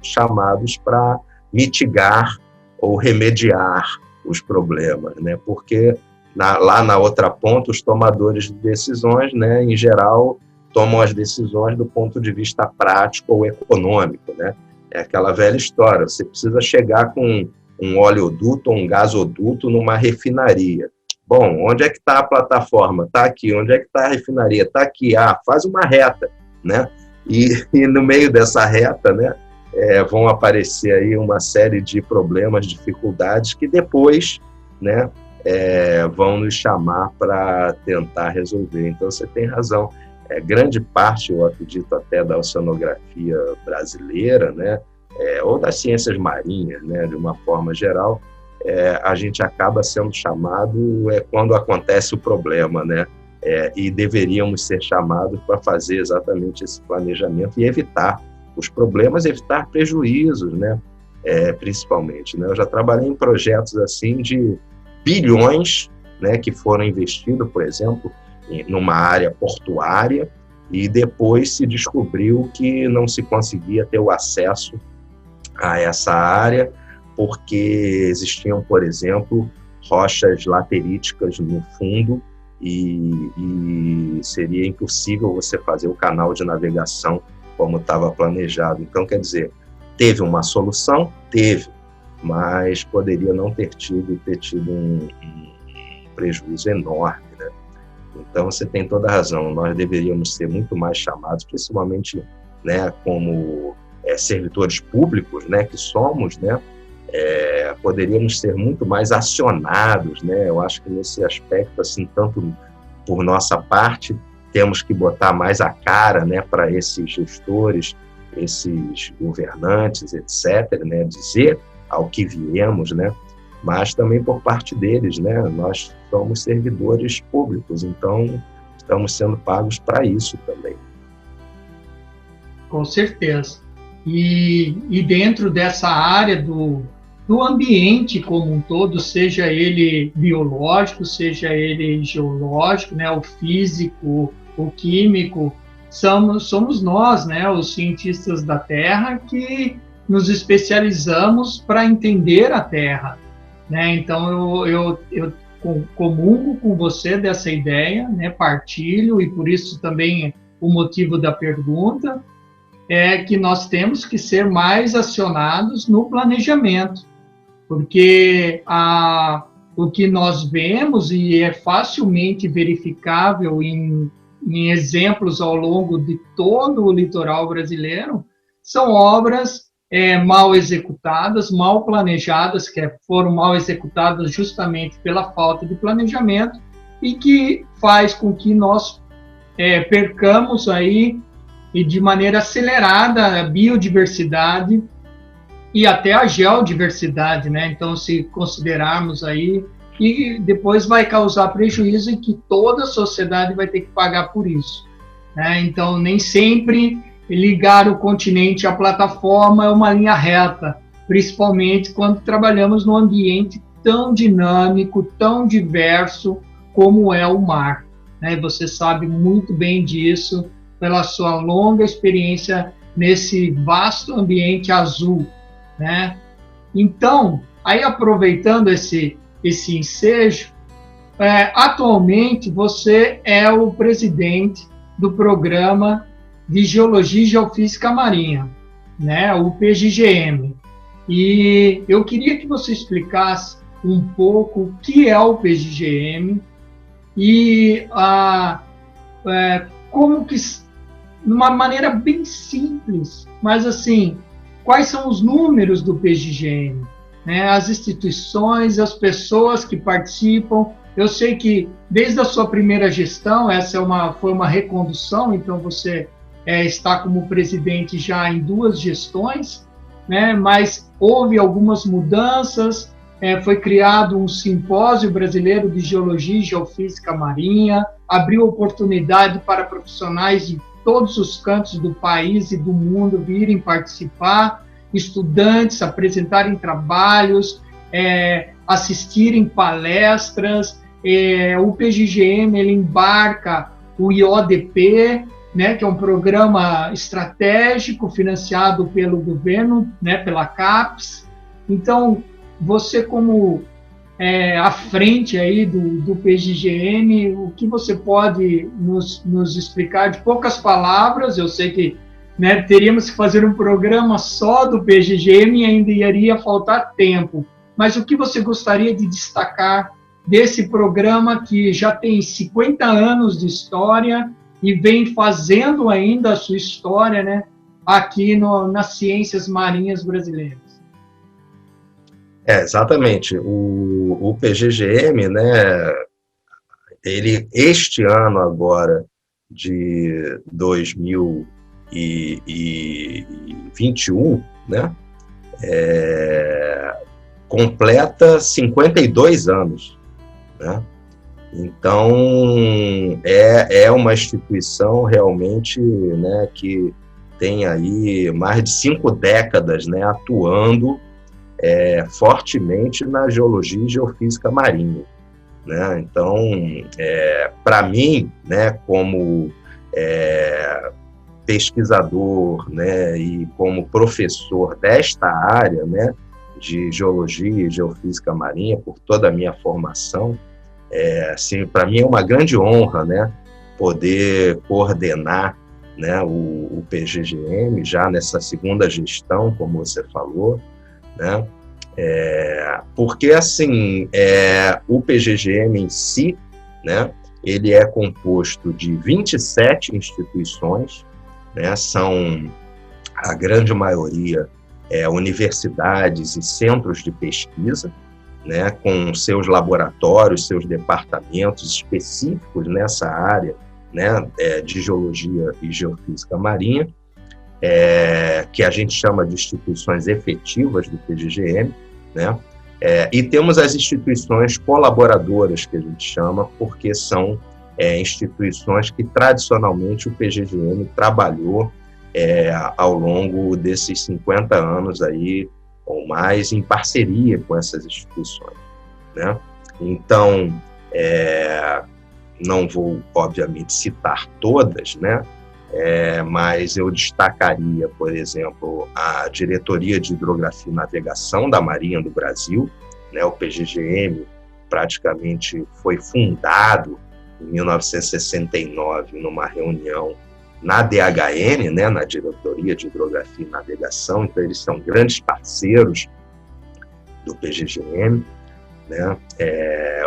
chamados para mitigar ou remediar os problemas, né, porque lá na outra ponta, os tomadores de decisões, né, em geral, tomam as decisões do ponto de vista prático ou econômico, né? É aquela velha história, você precisa chegar com um oleoduto ou um gasoduto numa refinaria. Bom, onde é que está a plataforma? Está aqui. Onde é que está a refinaria? Está aqui. Faz uma reta, né? E no meio dessa reta, né, vão aparecer aí uma série de problemas, dificuldades que depois, né, vão nos chamar para tentar resolver. Então, você tem razão. Grande parte, eu acredito, até da oceanografia brasileira, né, ou das ciências marinhas, né, de uma forma geral, a gente acaba sendo chamado quando acontece o problema, né, e deveríamos ser chamados para fazer exatamente esse planejamento e evitar os problemas, evitar prejuízos, né, principalmente, né. Eu já trabalhei em projetos assim de bilhões, né, que foram investidos, por exemplo, numa área portuária, e depois se descobriu que não se conseguia ter o acesso a essa área porque existiam, por exemplo, rochas lateríticas no fundo e seria impossível você fazer o canal de navegação como estava planejado. Então, quer dizer, teve uma solução? Teve, mas poderia não ter tido um prejuízo enorme, né? Então, você tem toda a razão, nós deveríamos ser muito mais chamados, principalmente, né, como servidores públicos, né, que somos, né, poderíamos ser muito mais acionados, né? Eu acho que nesse aspecto, assim, tanto por nossa parte, temos que botar mais a cara, né, para esses gestores, esses governantes, etc., né, dizer ao que viemos, né, mas também por parte deles, né, nós somos servidores públicos, então estamos sendo pagos para isso também. Com certeza. E dentro dessa área do ambiente como um todo, seja ele biológico, seja ele geológico, né, o físico, o químico, somos nós, né, os cientistas da Terra, que nos especializamos para entender a Terra, né? Então eu comungo com você dessa ideia, né, partilho, e por isso também o motivo da pergunta é que nós temos que ser mais acionados no planejamento, porque o que nós vemos, e é facilmente verificável em exemplos ao longo de todo o litoral brasileiro, são obras mal executadas, mal planejadas, que foram mal executadas justamente pela falta de planejamento, e que faz com que nós percamos aí, e de maneira acelerada, a biodiversidade e até a geodiversidade, né? Então, se considerarmos aí, e depois vai causar prejuízo e que toda a sociedade vai ter que pagar por isso, né? Então, nem sempre ligar o continente à plataforma é uma linha reta, principalmente quando trabalhamos num ambiente tão dinâmico, tão diverso como é o mar, né? Você sabe muito bem disso pela sua longa experiência nesse vasto ambiente azul, né? Então, Aí, aproveitando esse ensejo, atualmente você é o presidente do Programa de Geologia e Geofísica Marinha, né, o PGGM. E eu queria que você explicasse um pouco o que é o PGGM e como que, de uma maneira bem simples, mas assim, quais são os números do PGGM, né, as instituições, as pessoas que participam. Eu sei que desde a sua primeira gestão, foi uma recondução, então você está como presidente já em 2 gestões, né, mas houve algumas mudanças, foi criado um simpósio brasileiro de geologia e geofísica marinha, abriu oportunidade para profissionais de todos os cantos do país e do mundo virem participar, estudantes apresentarem trabalhos, assistirem palestras. O PGGM ele embarca o IODP, né, que é um programa estratégico financiado pelo governo, né, pela CAPES. Então, você como à frente aí do PGGM, o que você pode nos explicar de poucas palavras? Eu sei que, né, teríamos que fazer um programa só do PGGM e ainda iria faltar tempo, mas o que você gostaria de destacar desse programa que já tem 50 anos de história e vem fazendo ainda a sua história, né, aqui nas ciências marinhas brasileiras? Exatamente. O PGGM, né, ele, este ano agora, de 2021, né, completa 52 anos. Né? Então, é uma instituição realmente, né, que tem aí mais de 5 décadas, né, atuando fortemente na geologia e geofísica marinha. Né? Então, para mim, né, como pesquisador, né, e como professor desta área, né, de geologia e geofísica marinha, por toda a minha formação, assim, para mim é uma grande honra, né, poder coordenar, né, o PGGM já nessa segunda gestão, como você falou, né, porque assim, o PGGM em si, né, ele é composto de 27 instituições, né, são a grande maioria universidades e centros de pesquisa, né, com seus laboratórios, seus departamentos específicos nessa área, né, de geologia e geofísica marinha, que a gente chama de instituições efetivas do PGGM, né, e temos as instituições colaboradoras, que a gente chama, porque são instituições que tradicionalmente o PGGM trabalhou ao longo desses 50 anos aí, ou mais, em parceria com essas instituições, né? Então, não vou, obviamente, citar todas, né? Mas eu destacaria, por exemplo, a Diretoria de Hidrografia e Navegação da Marinha do Brasil, né? O PGGM praticamente foi fundado em 1969, numa reunião na DHN, né, na Diretoria de Hidrografia e Navegação, então eles são grandes parceiros do PGGM, né,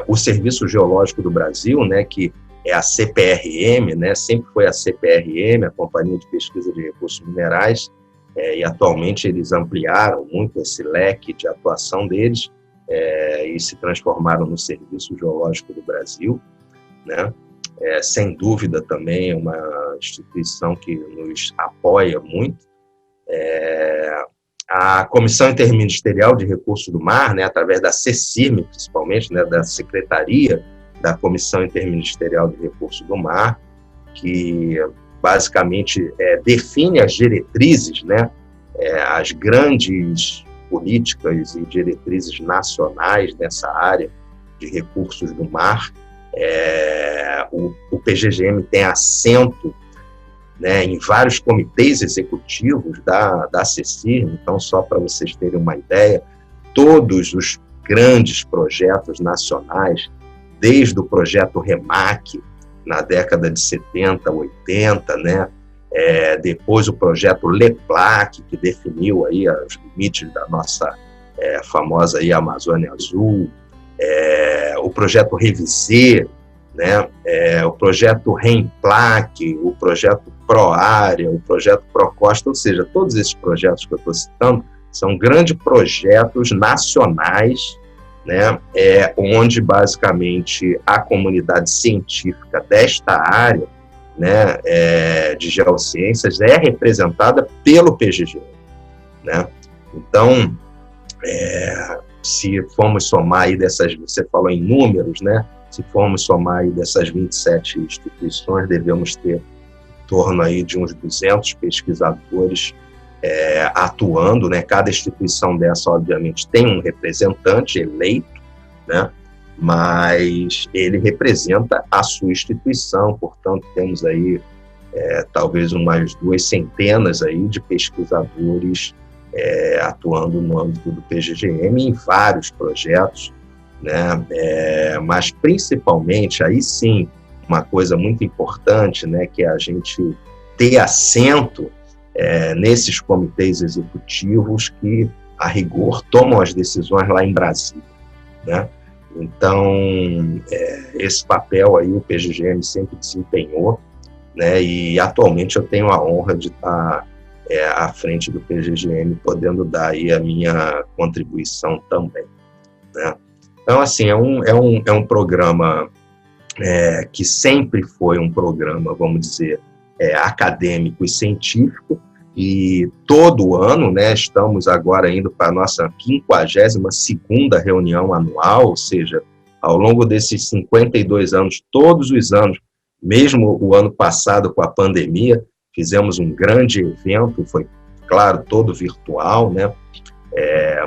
o Serviço Geológico do Brasil, né, que é a CPRM, né, sempre foi a CPRM, a Companhia de Pesquisa de Recursos Minerais, e atualmente eles ampliaram muito esse leque de atuação deles e se transformaram no Serviço Geológico do Brasil, né. Sem dúvida também é uma instituição que nos apoia muito. A Comissão Interministerial de Recursos do Mar, né, através da CECIRM, principalmente, né, da Secretaria da Comissão Interministerial de Recursos do Mar, que basicamente define as diretrizes, né, as grandes políticas e diretrizes nacionais nessa área de recursos do mar. O PGGM tem assento, né, em vários comitês executivos da CECIRM, então, só para vocês terem uma ideia, todos os grandes projetos nacionais, desde o projeto REMAC, na década de 70, 80, né? Depois o projeto LEPLAC, que definiu aí os limites da nossa famosa aí Amazônia Azul, o projeto REVISER, né? O projeto REMPLAC, o projeto PROÁrea, o projeto PROCOSTA, ou seja, todos esses projetos que eu estou citando são grandes projetos nacionais, né? Onde basicamente a comunidade científica desta área, né, de geociências é representada pelo PGGM, né? Então, se formos somar aí dessas, você falou em números, né? Se formos somar aí dessas 27 instituições, devemos ter em torno aí de uns 200 pesquisadores atuando, né? Cada instituição dessa, obviamente, tem um representante eleito, né? Mas ele representa a sua instituição, portanto, temos aí talvez umas 2 centenas aí de pesquisadores atuando no âmbito do PGGM em vários projetos, né? Mas principalmente, aí sim, uma coisa muito importante, né, que é a gente ter assento nesses comitês executivos que, a rigor, tomam as decisões lá em Brasília, né? Então, esse papel aí o PGGM sempre desempenhou, né? E atualmente eu tenho a honra de estar à frente do PGGM, podendo dar aí a minha contribuição também, né? Então, assim, é um programa que sempre foi um programa, vamos dizer, acadêmico e científico, e todo ano, né, estamos agora indo para a nossa 52ª reunião anual, ou seja, ao longo desses 52 anos, todos os anos, mesmo o ano passado com a pandemia, fizemos um grande evento, foi, claro, todo virtual, né,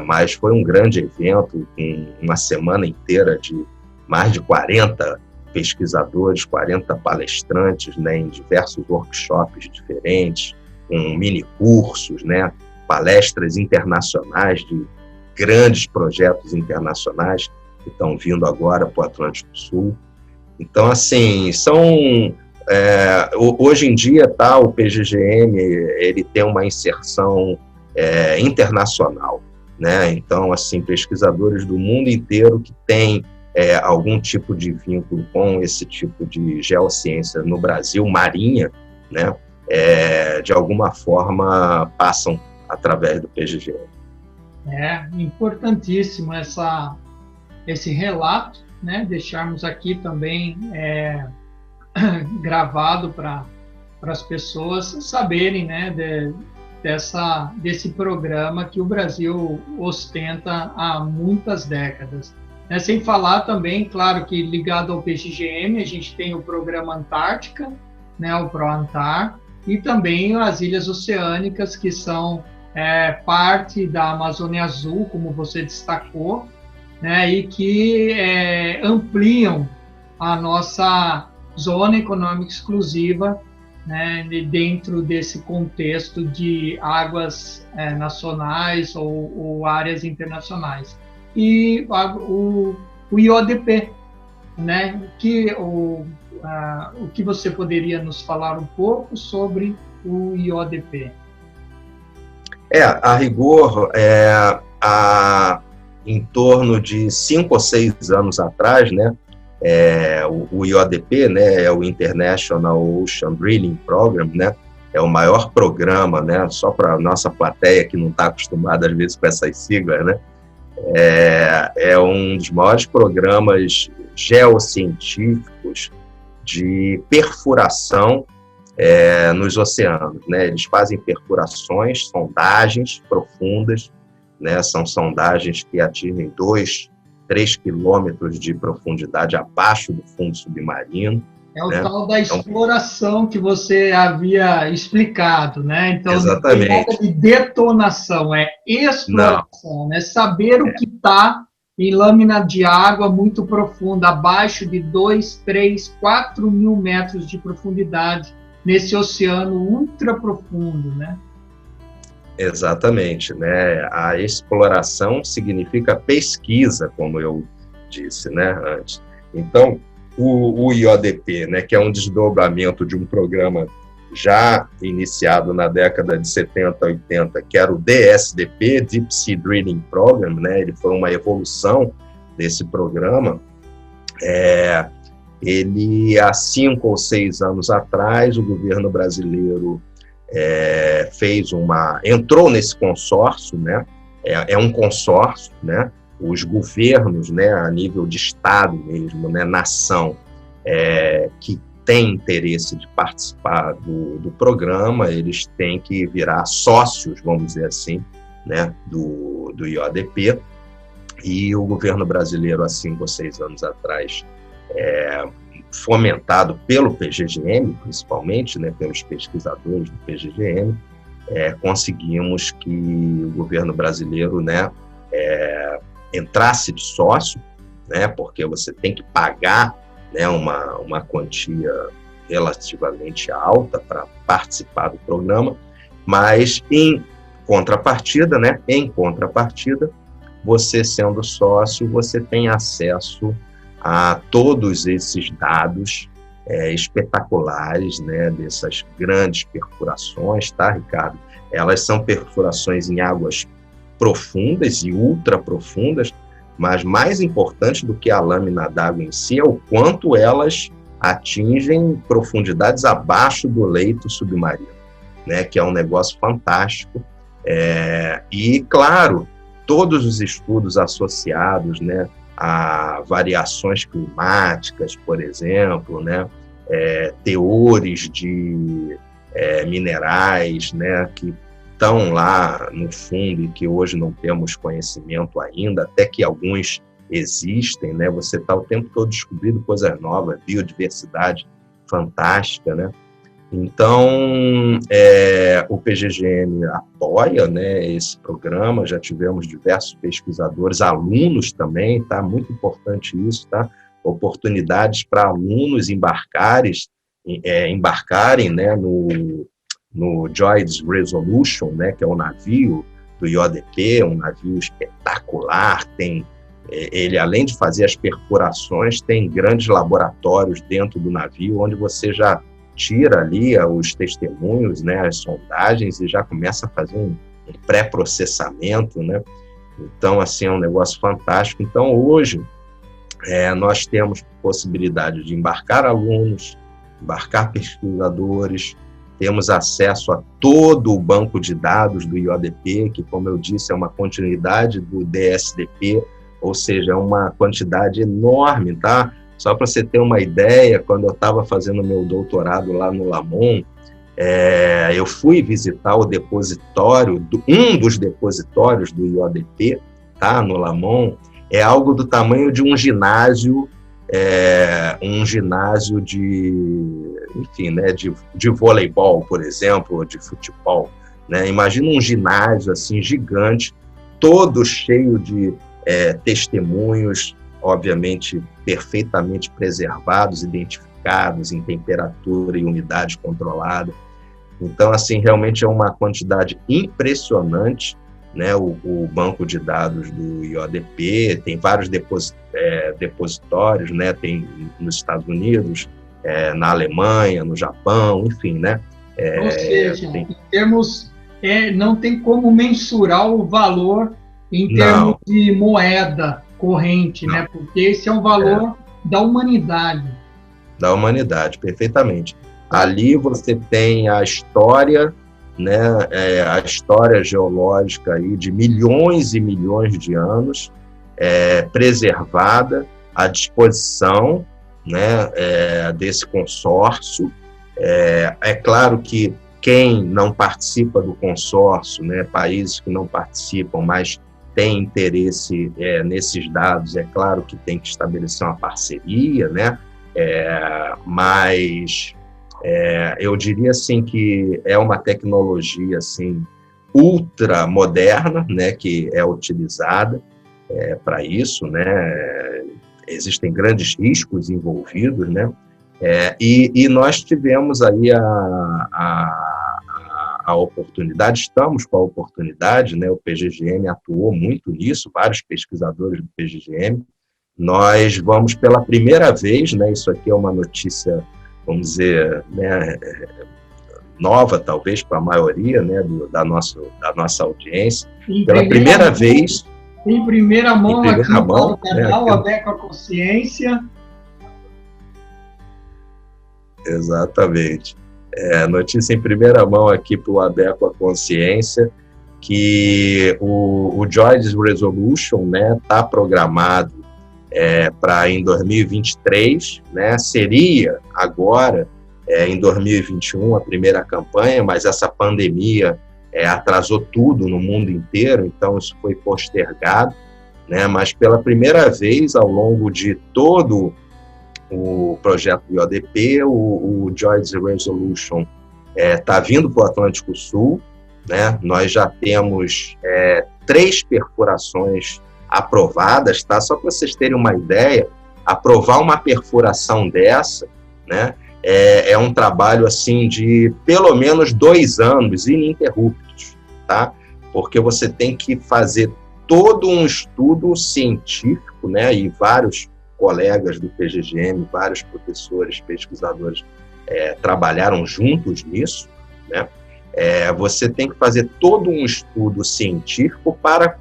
mas foi um grande evento, com uma semana inteira de mais de 40 pesquisadores, 40 palestrantes, né, em diversos workshops diferentes, com mini-cursos, né, palestras internacionais de grandes projetos internacionais que estão vindo agora para o Atlântico Sul. Então, assim, hoje em dia, o PGGM ele tem uma inserção internacional, né? Então, assim, pesquisadores do mundo inteiro que têm algum tipo de vínculo com esse tipo de geociência no Brasil, marinha, né? De alguma forma passam através do PGGM. Importantíssimo esse relato, né? Deixarmos aqui também gravado para as pessoas saberem, né, desse programa que o Brasil ostenta há muitas décadas. Sem falar também, claro, que ligado ao PGGM, a gente tem o programa Antártica, né, o ProAntar, e também as ilhas oceânicas, que são parte da Amazônia Azul, como você destacou, né, e que ampliam a nossa zona econômica exclusiva, né, dentro desse contexto de águas nacionais ou áreas internacionais. E o IODP, né, o que você poderia nos falar um pouco sobre o IODP? A rigor, em torno de 5 ou 6 anos atrás, né, o IODP, né, é o International Ocean Drilling Program, né, é o maior programa, né, só para a nossa plateia que não está acostumada às vezes com essas siglas, né, é um dos maiores programas geocientíficos de perfuração nos oceanos, né? Eles fazem perfurações, sondagens profundas, né? São sondagens que atingem 2, 3 quilômetros de profundidade abaixo do fundo submarino. O tal da exploração que você havia explicado, né? Então, exatamente. Não é nada de detonação, é exploração, né? Saber o que está em lâmina de água muito profunda, abaixo de 2, 3, 4 mil metros de profundidade, nesse oceano ultra profundo, né? Exatamente, né? A exploração significa pesquisa, como eu disse, né, antes. Então, o IODP, né, que é um desdobramento de um programa já iniciado na década de 70, 80, que era o DSDP, Deep Sea Drilling Program, né? Ele foi uma evolução desse programa. Ele, há 5 ou 6 anos atrás, o governo brasileiro entrou nesse consórcio, né? É um consórcio, né? Os governos, né, a nível de Estado mesmo, né, nação, que tem interesse de participar do programa, eles têm que virar sócios, vamos dizer assim, né, do IODP. E o governo brasileiro, há 5 ou 6 anos atrás, fomentado pelo PGGM, principalmente, né, pelos pesquisadores do PGGM, conseguimos que o governo brasileiro, né, entrasse de sócio, né, porque você tem que pagar, né, uma quantia relativamente alta para participar do programa, mas em contrapartida, você sendo sócio, você tem acesso a todos esses dados espetaculares, né, dessas grandes perfurações, tá, Ricardo? Elas são perfurações em águas profundas e ultra profundas, mas mais importante do que a lâmina d'água em si é o quanto elas atingem profundidades abaixo do leito submarino, né, que é um negócio fantástico. E, claro, todos os estudos associados, né, a variações climáticas, por exemplo, né, teores de minerais, né, que estão lá no fundo e que hoje não temos conhecimento ainda, até que alguns existem, né? Você está o tempo todo descobrindo coisas novas, biodiversidade fantástica, né? Então, o PGGM apoia, né, esse programa, já tivemos diversos pesquisadores, alunos também, tá? Muito importante isso, tá? Oportunidades para alunos embarcarem, né, no Joyce Resolution, né, que é o navio do IODP, um navio espetacular, ele, além de fazer as perfurações, tem grandes laboratórios dentro do navio, onde você já tira ali os testemunhos, né, as sondagens, e já começa a fazer um pré-processamento, né? Então, assim, é um negócio fantástico. Então, hoje, nós temos possibilidade de embarcar alunos, embarcar pesquisadores, temos acesso a todo o banco de dados do IODP, que, como eu disse, é uma continuidade do DSDP, ou seja, é uma quantidade enorme, tá? Só para você ter uma ideia, quando eu estava fazendo meu doutorado lá no Lamon, eu fui visitar o depositório, um dos depositórios do IODP, tá? No Lamon, é algo do tamanho de um ginásio enfim, né, de voleibol, por exemplo, ou de futebol, né? Imagina um ginásio assim gigante, todo cheio de testemunhos, obviamente perfeitamente preservados, identificados em temperatura e umidade controlada. Então, assim, realmente é uma quantidade impressionante, né? O banco de dados do IODP tem vários depositórios, né? Tem nos Estados Unidos, na Alemanha, no Japão, enfim, né? Ou seja, em termos, não tem como mensurar o valor em termos de moeda corrente, né? Porque esse é um valor da humanidade. Da humanidade, perfeitamente. Ali você tem a história, né? A história geológica aí de milhões e milhões de anos, preservada à disposição, né, desse consórcio. É claro que quem não participa do consórcio, né, países que não participam, mas têm interesse nesses dados, é claro que tem que estabelecer uma parceria, né? Mas eu diria assim que é uma tecnologia assim ultra moderna, né, que é utilizada para isso, né? Existem grandes riscos envolvidos, né? E nós tivemos aí a a oportunidade, estamos com a oportunidade, né? O PGGM atuou muito nisso, vários pesquisadores do PGGM. Nós vamos pela primeira vez, né? Isso aqui é uma notícia, vamos dizer, né, nova, talvez, para a maioria, né, da nossa audiência. Pela primeira vez... Em primeira mão, aqui no canal, né, Abeco a Consciência. Exatamente. Notícia em primeira mão aqui para o Abeco a Consciência, que o JOIDS Resolution, né, está programado para em 2023, né, seria agora em 2021 a primeira campanha, mas essa pandemia atrasou tudo no mundo inteiro, então isso foi postergado, né, mas pela primeira vez ao longo de todo o projeto do IODP, o JOIDS Resolution está vindo para o Atlântico Sul, né? Nós já temos 3 perfurações aprovadas, tá? Só para vocês terem uma ideia, aprovar uma perfuração dessa, né, é um trabalho assim de pelo menos 2 anos ininterruptos, tá? Porque você tem que fazer todo um estudo científico, né, e vários colegas do PGGM, vários professores, pesquisadores trabalharam juntos nisso, né? Você tem que fazer todo um estudo científico para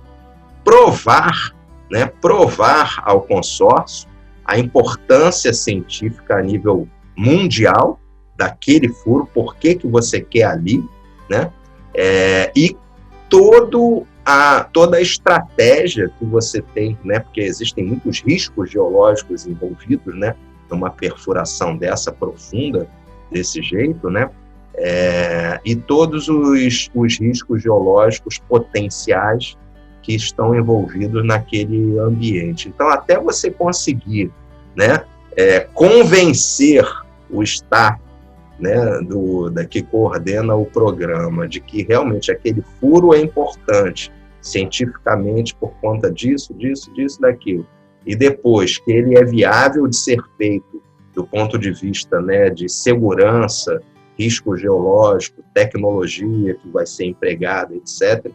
provar, né, provar ao consórcio a importância científica a nível mundial daquele furo, por que você quer ali, né? E toda a estratégia que você tem, né? Porque existem muitos riscos geológicos envolvidos, né? Numa perfuração dessa profunda, desse jeito, né? E todos os riscos geológicos potenciais que estão envolvidos naquele ambiente. Então, até você conseguir, né, convencer o staff, né, que coordena o programa, de que realmente aquele furo é importante cientificamente por conta disso, daquilo, e depois que ele é viável de ser feito do ponto de vista, né, de segurança, risco geológico, tecnologia que vai ser empregada, etc.,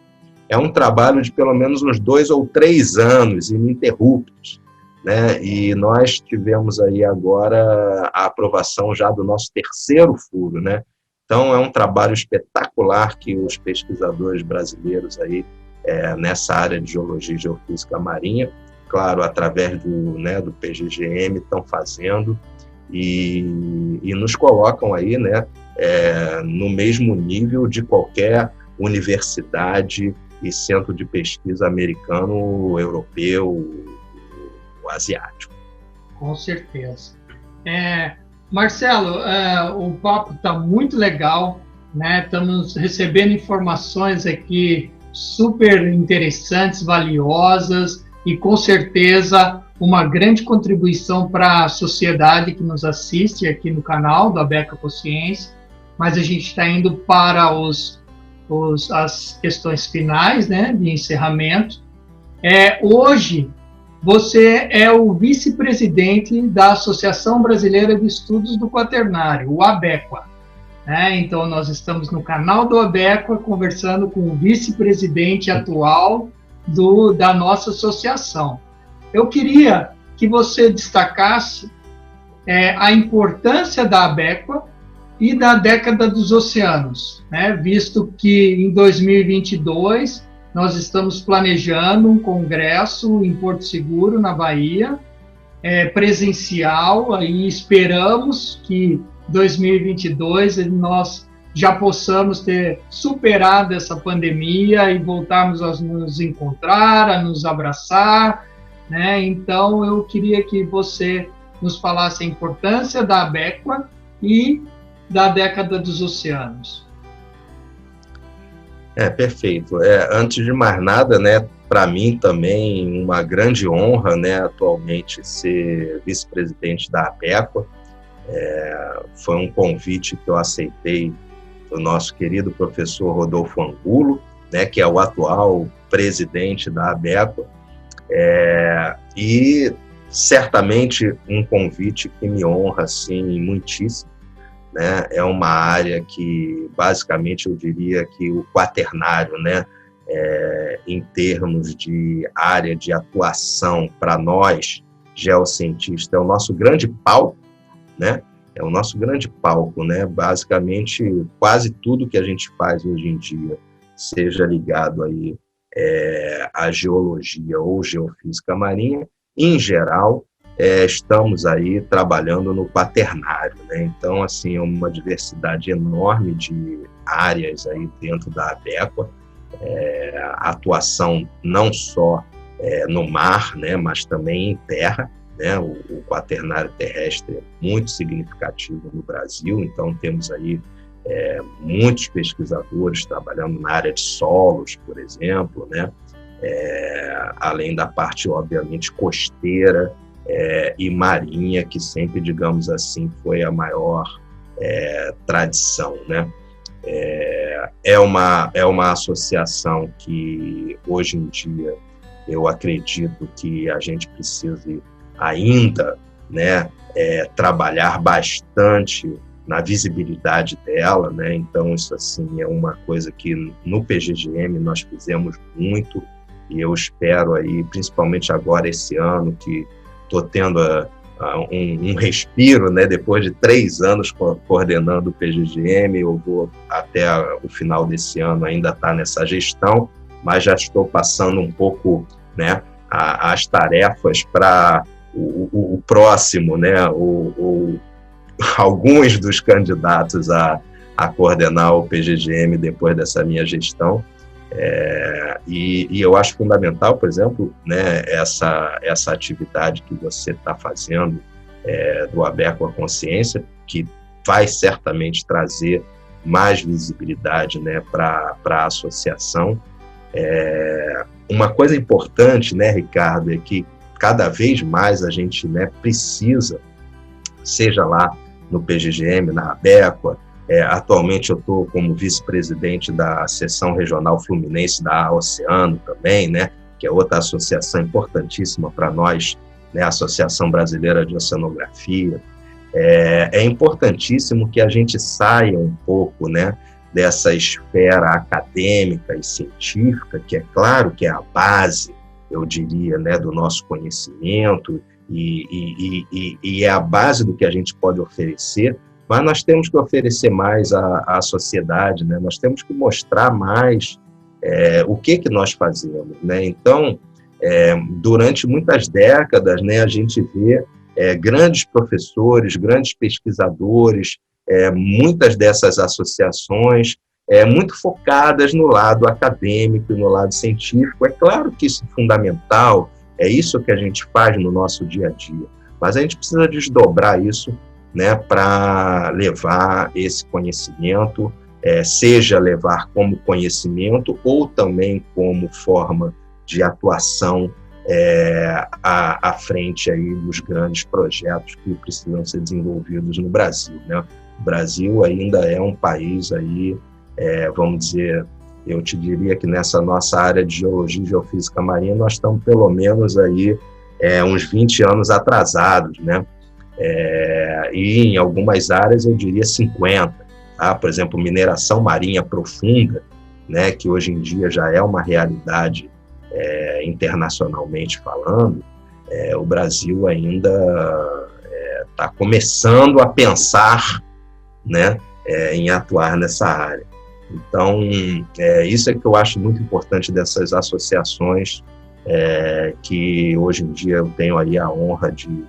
é um trabalho de pelo menos uns 2 ou 3 anos ininterruptos, né? E nós tivemos aí agora a aprovação já do nosso 3º furo, né? Então é um trabalho espetacular que os pesquisadores brasileiros aí nessa área de geologia e geofísica marinha, claro, através do PGGM, estão fazendo e nos colocam aí, né, no mesmo nível de qualquer universidade e centro de pesquisa americano, europeu, asiático. Com certeza. Marcelo, o papo está muito legal, né? Estamos recebendo informações aqui super interessantes, valiosas e com certeza uma grande contribuição para a sociedade que nos assiste aqui no canal do Abeco a Consciência, mas a gente está indo para as questões finais, né, de encerramento. Hoje, você é o vice-presidente da Associação Brasileira de Estudos do Quaternário, o ABEQUA. Então, nós estamos no canal do ABEQUA conversando com o vice-presidente atual da nossa associação. Eu queria que você destacasse a importância da ABEQUA e da década dos oceanos, né? Visto que em 2022 nós estamos planejando um congresso em Porto Seguro, na Bahia, presencial, aí esperamos que 2022 nós já possamos ter superado essa pandemia e voltarmos a nos encontrar, a nos abraçar, né? Então, eu queria que você nos falasse a importância da ABEQUA e da década dos oceanos. Perfeito. Antes de mais nada, né, para mim também uma grande honra, né, atualmente ser vice-presidente da ABEQUA. Foi um convite que eu aceitei do nosso querido professor Rodolfo Angulo, né, que é o atual presidente da ABEQUA, e certamente um convite que me honra assim, muitíssimo, né, é uma área que, basicamente, eu diria que o quaternário, né, em termos de área de atuação para nós, geocientistas, é o nosso grande palco, né? É o nosso grande palco, né? Basicamente, quase tudo que a gente faz hoje em dia, seja ligado aí à geologia ou geofísica marinha, em geral, estamos aí trabalhando no quaternário, né? Então, assim, é uma diversidade enorme de áreas aí dentro da ABECOA, atuação não só no mar, né, mas também em terra, né? O quaternário terrestre é muito significativo no Brasil, então temos aí muitos pesquisadores trabalhando na área de solos, por exemplo, né? Além da parte, obviamente, costeira e marinha, que sempre, digamos assim, foi a maior tradição, né? É uma associação que, hoje em dia, eu acredito que a gente precise ainda, né, trabalhar bastante na visibilidade dela, né? Então, isso assim é uma coisa que no PGGM nós fizemos muito, e eu espero aí, principalmente agora esse ano, que estou tendo um respiro, né? Depois de 3 anos coordenando o PGGM, eu vou até o final desse ano ainda estar nessa gestão, mas já estou passando um pouco, né, as tarefas para o próximo, né? Alguns dos candidatos a coordenar o PGGM depois dessa minha gestão. E eu acho fundamental, por exemplo, né, essa atividade que você está fazendo do ABECOA Consciência, que vai certamente trazer mais visibilidade, né, para a associação. Uma coisa importante, né, Ricardo, é que cada vez mais a gente, né, precisa, seja lá no PGGM, na ABECOA, atualmente eu estou como vice-presidente da seção regional fluminense da Oceano também, né, que é outra associação importantíssima para nós, né, a Associação Brasileira de Oceanografia. É importantíssimo que a gente saia um pouco, né, dessa esfera acadêmica e científica, que é claro que é a base, eu diria, né, do nosso conhecimento e é a base do que a gente pode oferecer, mas nós temos que oferecer mais à sociedade, né? Nós temos que mostrar mais o que nós fazemos, né? Então, durante muitas décadas, né, a gente vê grandes professores, grandes pesquisadores, muitas dessas associações muito focadas no lado acadêmico e no lado científico. É claro que isso é fundamental, é isso que a gente faz no nosso dia a dia, mas a gente precisa desdobrar isso, né, para levar esse conhecimento, seja levar como conhecimento ou também como forma de atuação à frente aí dos grandes projetos que precisam ser desenvolvidos no Brasil, né? O Brasil ainda é um país aí, vamos dizer, eu te diria que nessa nossa área de geologia e geofísica marinha nós estamos pelo menos aí uns 20 anos atrasados, né? E em algumas áreas eu diria 50, tá? Por exemplo, mineração marinha profunda, né, que hoje em dia já é uma realidade internacionalmente falando, o Brasil ainda está começando a pensar, né, em atuar nessa área. Então, isso é que eu acho muito importante dessas associações que hoje em dia eu tenho aí a honra de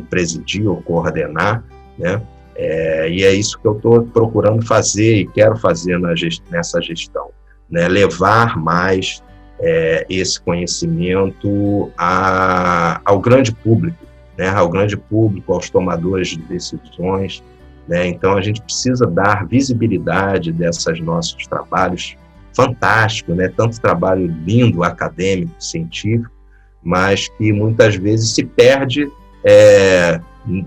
presidir ou coordenar, né? E é isso que eu estou procurando fazer e quero fazer nessa gestão, né? Levar mais esse conhecimento ao grande público, né? Ao grande público, aos tomadores de decisões, né? Então a gente precisa dar visibilidade desses nossos trabalhos fantásticos, né? Tanto trabalho lindo, acadêmico, científico, mas que muitas vezes se perde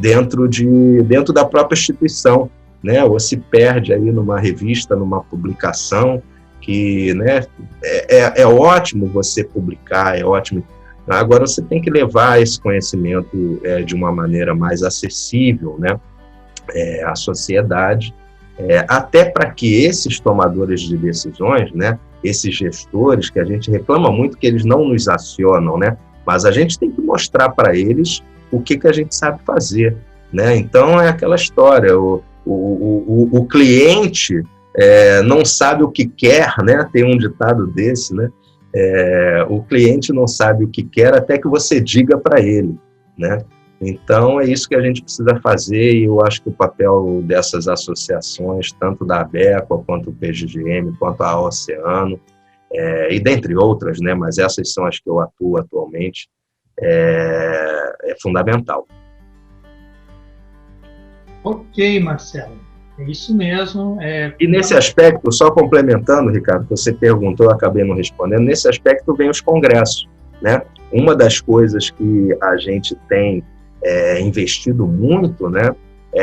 dentro da própria instituição, né? Ou se perde aí numa revista, numa publicação, que, né, é ótimo você publicar, é ótimo. Agora você tem que levar esse conhecimento de uma maneira mais acessível, né? a sociedade, até para que esses tomadores de decisões, né, esses gestores, que a gente reclama muito que eles não nos acionam, né, mas a gente tem que mostrar para eles o que a gente sabe fazer, né? Então é aquela história, o cliente não sabe o que quer, né? Tem um ditado desse, né? O cliente não sabe o que quer até que você diga para ele, né? Então é isso que a gente precisa fazer, e eu acho que o papel dessas associações, tanto da ABECO, quanto o PGGM, quanto a Oceano, e dentre outras, né? Mas essas são as que eu atuo atualmente, é fundamental. Ok, Marcelo, é isso mesmo. E nesse aspecto, só complementando, Ricardo, que você perguntou, eu acabei não respondendo, nesse aspecto vem os congressos, né? Uma das coisas que a gente tem investido muito, né,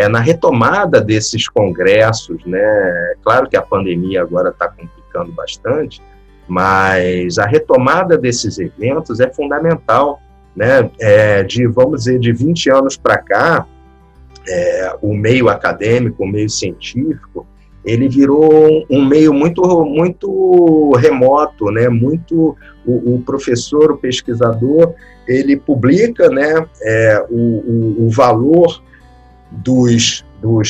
na retomada desses congressos, né? Claro que a pandemia agora está complicando bastante, mas a retomada desses eventos é fundamental, né? Vamos dizer, de 20 anos para cá, o meio acadêmico, o meio científico, ele virou um meio muito remoto, né? O professor, o pesquisador, ele publica, né, o valor dos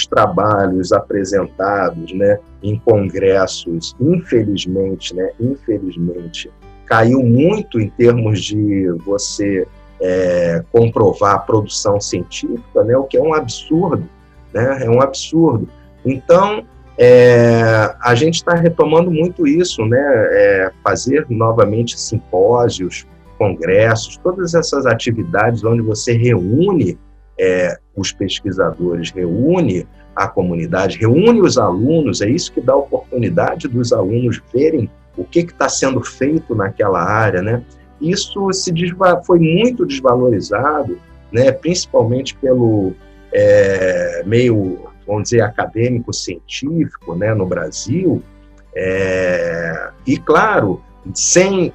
trabalhos apresentados, né, em congressos, infelizmente, caiu muito em termos de você comprovar a produção científica, né, o que é um absurdo, né, é um absurdo. Então, a gente está retomando muito isso, né, fazer novamente simpósios, congressos, todas essas atividades onde você reúne os pesquisadores, reúne a comunidade, reúne os alunos, é isso que dá a oportunidade dos alunos verem o que está sendo feito naquela área, né? Isso foi muito desvalorizado, né, principalmente pelo meio, vamos dizer, acadêmico-científico, né, no Brasil, e, claro, sem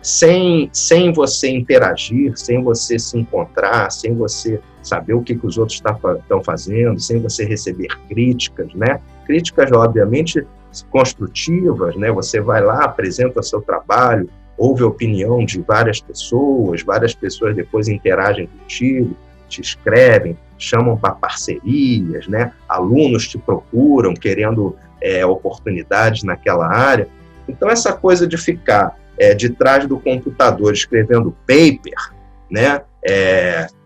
você interagir, sem você se encontrar, sem você saber o que os outros estão fazendo, sem você receber críticas, né? Críticas, obviamente, construtivas, né? Você vai lá, apresenta seu trabalho, ouve a opinião de várias pessoas depois interagem contigo, te escrevem, chamam para parcerias, né? Alunos te procuram querendo oportunidades naquela área. Então, essa coisa de ficar de trás do computador escrevendo paper, né?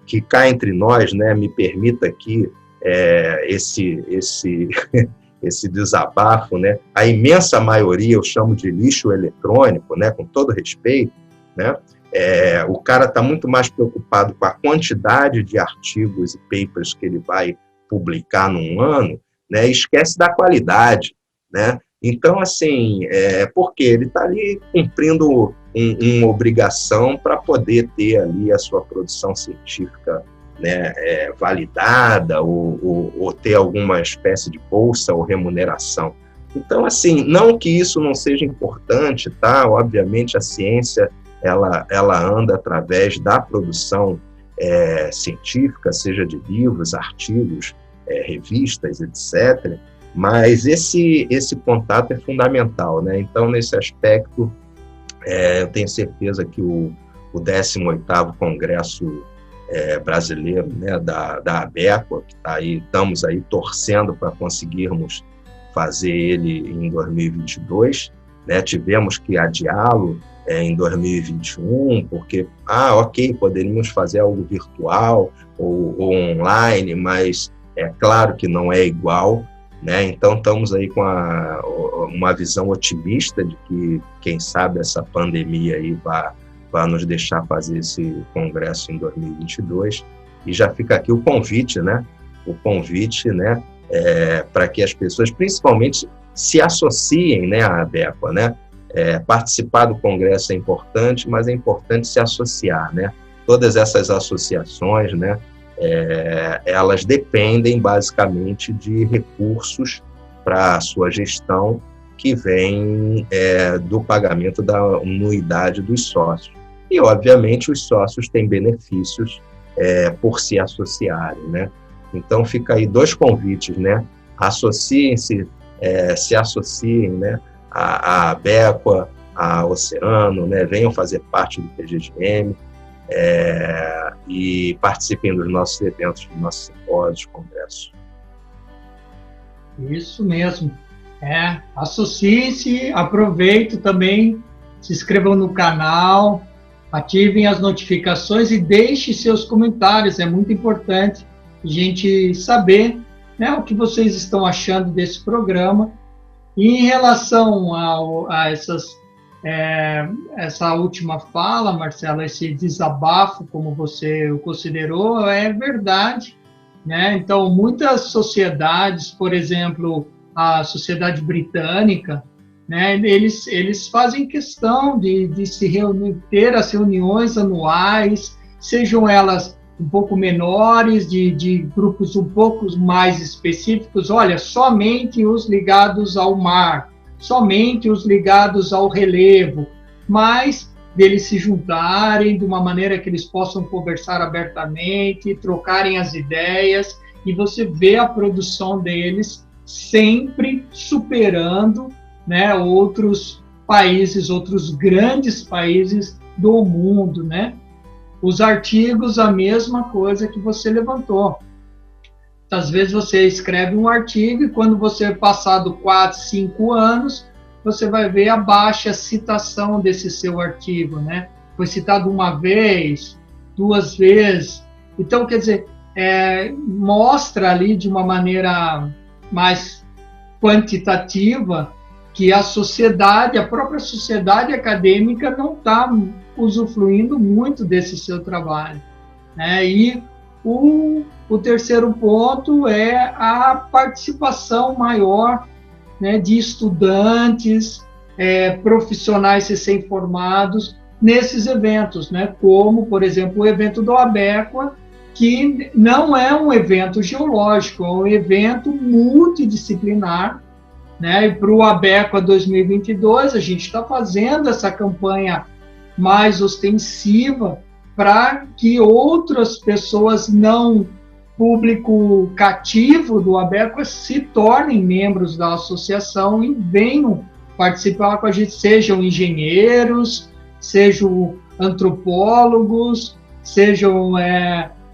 Que cá entre nós, né? Me permita aqui esse desabafo, né? A imensa maioria eu chamo de lixo eletrônico, né? Com todo respeito, né? O cara está muito mais preocupado com a quantidade de artigos e papers que ele vai publicar num ano, né? E esquece da qualidade, né? Então, assim, porque ele está ali cumprindo uma obrigação para poder ter ali a sua produção científica, né, validada ou ter alguma espécie de bolsa ou remuneração. Então, assim, não que isso não seja importante, tá? Obviamente, a ciência, ela anda através da produção científica, seja de livros, artigos, revistas, etc., mas esse contato é fundamental, né? Então, nesse aspecto, eu tenho certeza que o 18º Congresso Brasileiro, né, da ABECO, que tá aí, estamos aí torcendo para conseguirmos fazer ele em 2022, né? Tivemos que adiá-lo em 2021, porque, ok, poderíamos fazer algo virtual ou online, mas é claro que não é igual, né? Então, estamos aí com uma visão otimista de que, quem sabe, essa pandemia aí vai nos deixar fazer esse congresso em 2022. E já fica aqui o convite, né? Para que as pessoas, principalmente, se associem, né, à ABECO, né? Participar do congresso é importante, mas é importante se associar, né? Todas essas associações, né? Elas dependem basicamente de recursos para a sua gestão, que vem do pagamento da anuidade dos sócios. E, obviamente, os sócios têm benefícios por se associarem, né? Então fica aí 2 convites, né? Associem-se, se associem, né? A Abequa, a Oceano, né? Venham fazer parte do PGGM e participem dos nossos eventos, dos nossos simpósios, congressos. Isso mesmo. Associem-se, aproveitem também, se inscrevam no canal, ativem as notificações e deixem seus comentários. É muito importante a gente saber, né, o que vocês estão achando desse programa. E em relação a essa última fala, Marcelo, esse desabafo, como você o considerou, é verdade, né? Então, muitas sociedades, por exemplo, a sociedade britânica, né, eles fazem questão de se reunir, ter as reuniões anuais, sejam elas um pouco menores, de grupos um pouco mais específicos. Olha, somente os ligados ao mar, somente os ligados ao relevo, mas deles se juntarem de uma maneira que eles possam conversar abertamente, trocarem as ideias, e você vê a produção deles sempre superando, né, outros países, outros grandes países do mundo, né? Os artigos, a mesma coisa que você levantou. Às vezes você escreve um artigo e quando você passado 4, 5 anos, você vai ver a baixa citação desse seu artigo, né? Foi citado uma vez, 2 vezes. Então, quer dizer, mostra ali de uma maneira mais quantitativa que a sociedade, a própria sociedade acadêmica não está usufruindo muito desse seu trabalho, né? E o terceiro ponto é a participação maior, né, de estudantes, profissionais recém-formados nesses eventos, né? Como, por exemplo, o evento do Abequa, que não é um evento geológico, é um evento multidisciplinar, né? E para o Abequa 2022, a gente está fazendo essa campanha mais ostensiva para que outras pessoas não público cativo do Abequa se tornem membros da associação e venham participar com a gente, sejam engenheiros, sejam antropólogos, sejam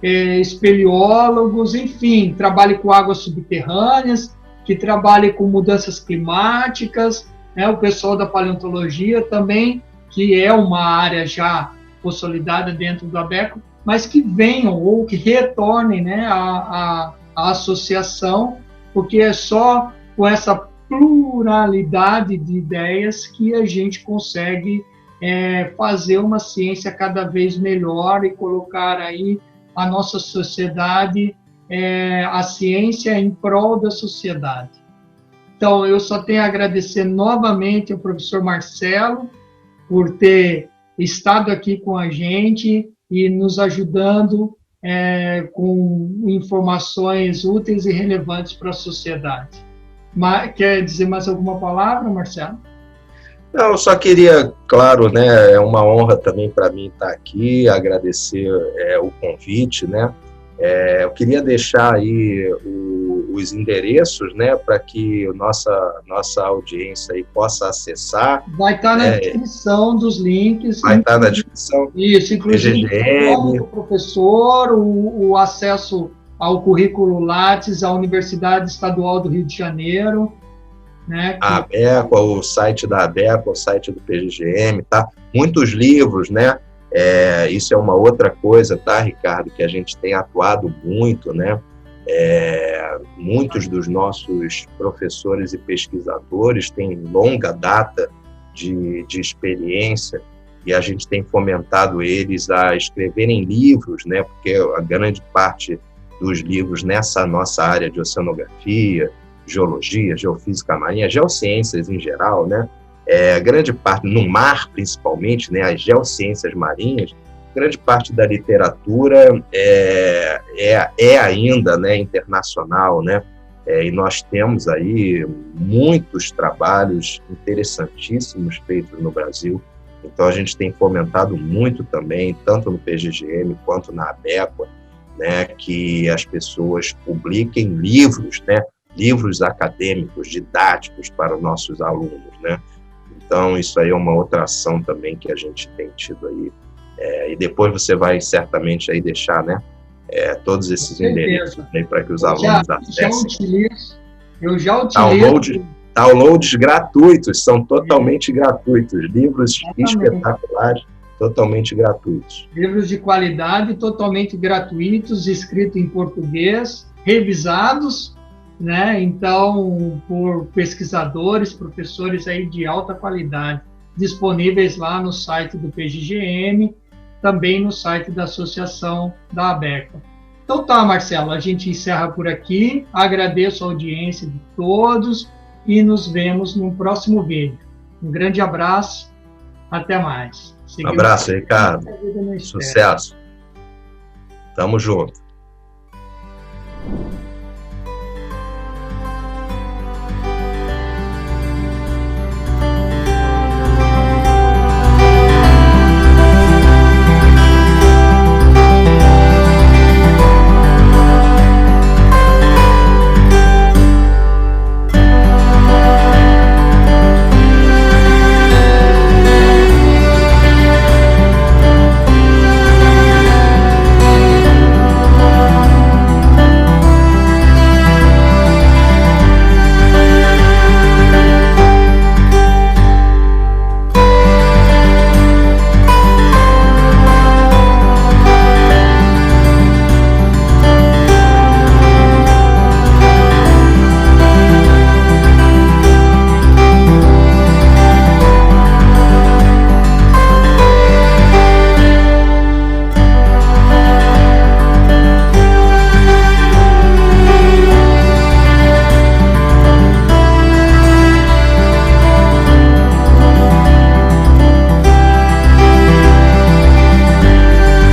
espeleólogos, enfim, trabalhe com águas subterrâneas, que trabalhe com mudanças climáticas, né, o pessoal da paleontologia também, que é uma área já consolidada dentro do Abequa, mas que venham ou que retornem, né, à associação, porque é só com essa pluralidade de ideias que a gente consegue fazer uma ciência cada vez melhor e colocar aí a nossa sociedade, a ciência em prol da sociedade. Então, eu só tenho a agradecer novamente ao professor Marcelo por ter estado aqui com a gente e nos ajudando com informações úteis e relevantes para a sociedade. Quer dizer mais alguma palavra, Marcelo? Não, eu só queria, claro, né, é uma honra também para mim estar aqui, agradecer o convite, né? Eu queria deixar aí os endereços, né, para que nossa audiência aí possa acessar. Vai estar na descrição dos links. Vai estar na descrição. Isso, inclusive o professor, o acesso ao currículo Lattes, à Universidade Estadual do Rio de Janeiro, né? A Abequa, o site da Abequa, o site do PGGM, tá? Muitos livros, né? Isso é uma outra coisa, tá, Ricardo, que a gente tem atuado muito, né? Muitos dos nossos professores e pesquisadores têm longa data de experiência e a gente tem fomentado eles a escreverem livros, né? Porque a grande parte dos livros nessa nossa área de oceanografia, geologia, geofísica marinha, geociências em geral, né? Grande parte, no mar principalmente, né, as geociências marinhas, grande parte da literatura é ainda, né, internacional, né? E nós temos aí muitos trabalhos interessantíssimos feitos no Brasil. Então a gente tem fomentado muito também, tanto no PGGM quanto na Abequa, né, que as pessoas publiquem livros, né, livros acadêmicos, didáticos para os nossos alunos, né? Então, isso aí é uma outra ação também que a gente tem tido aí. E depois você vai certamente aí deixar, né, todos esses endereços aí para que os alunos acessem. Eu já utilizo. Downloads gratuitos, são totalmente gratuitos. Livros espetaculares, totalmente gratuitos. Livros de qualidade, totalmente gratuitos, escritos em português, revisados, né? Então, por pesquisadores, professores aí de alta qualidade, disponíveis lá no site do PGGM, também no site da Associação da ABECA. Então tá, Marcelo, a gente encerra por aqui. Agradeço a audiência de todos e nos vemos no próximo vídeo. Um grande abraço, até mais. Um abraço, Ricardo. Sucesso. Tamo junto.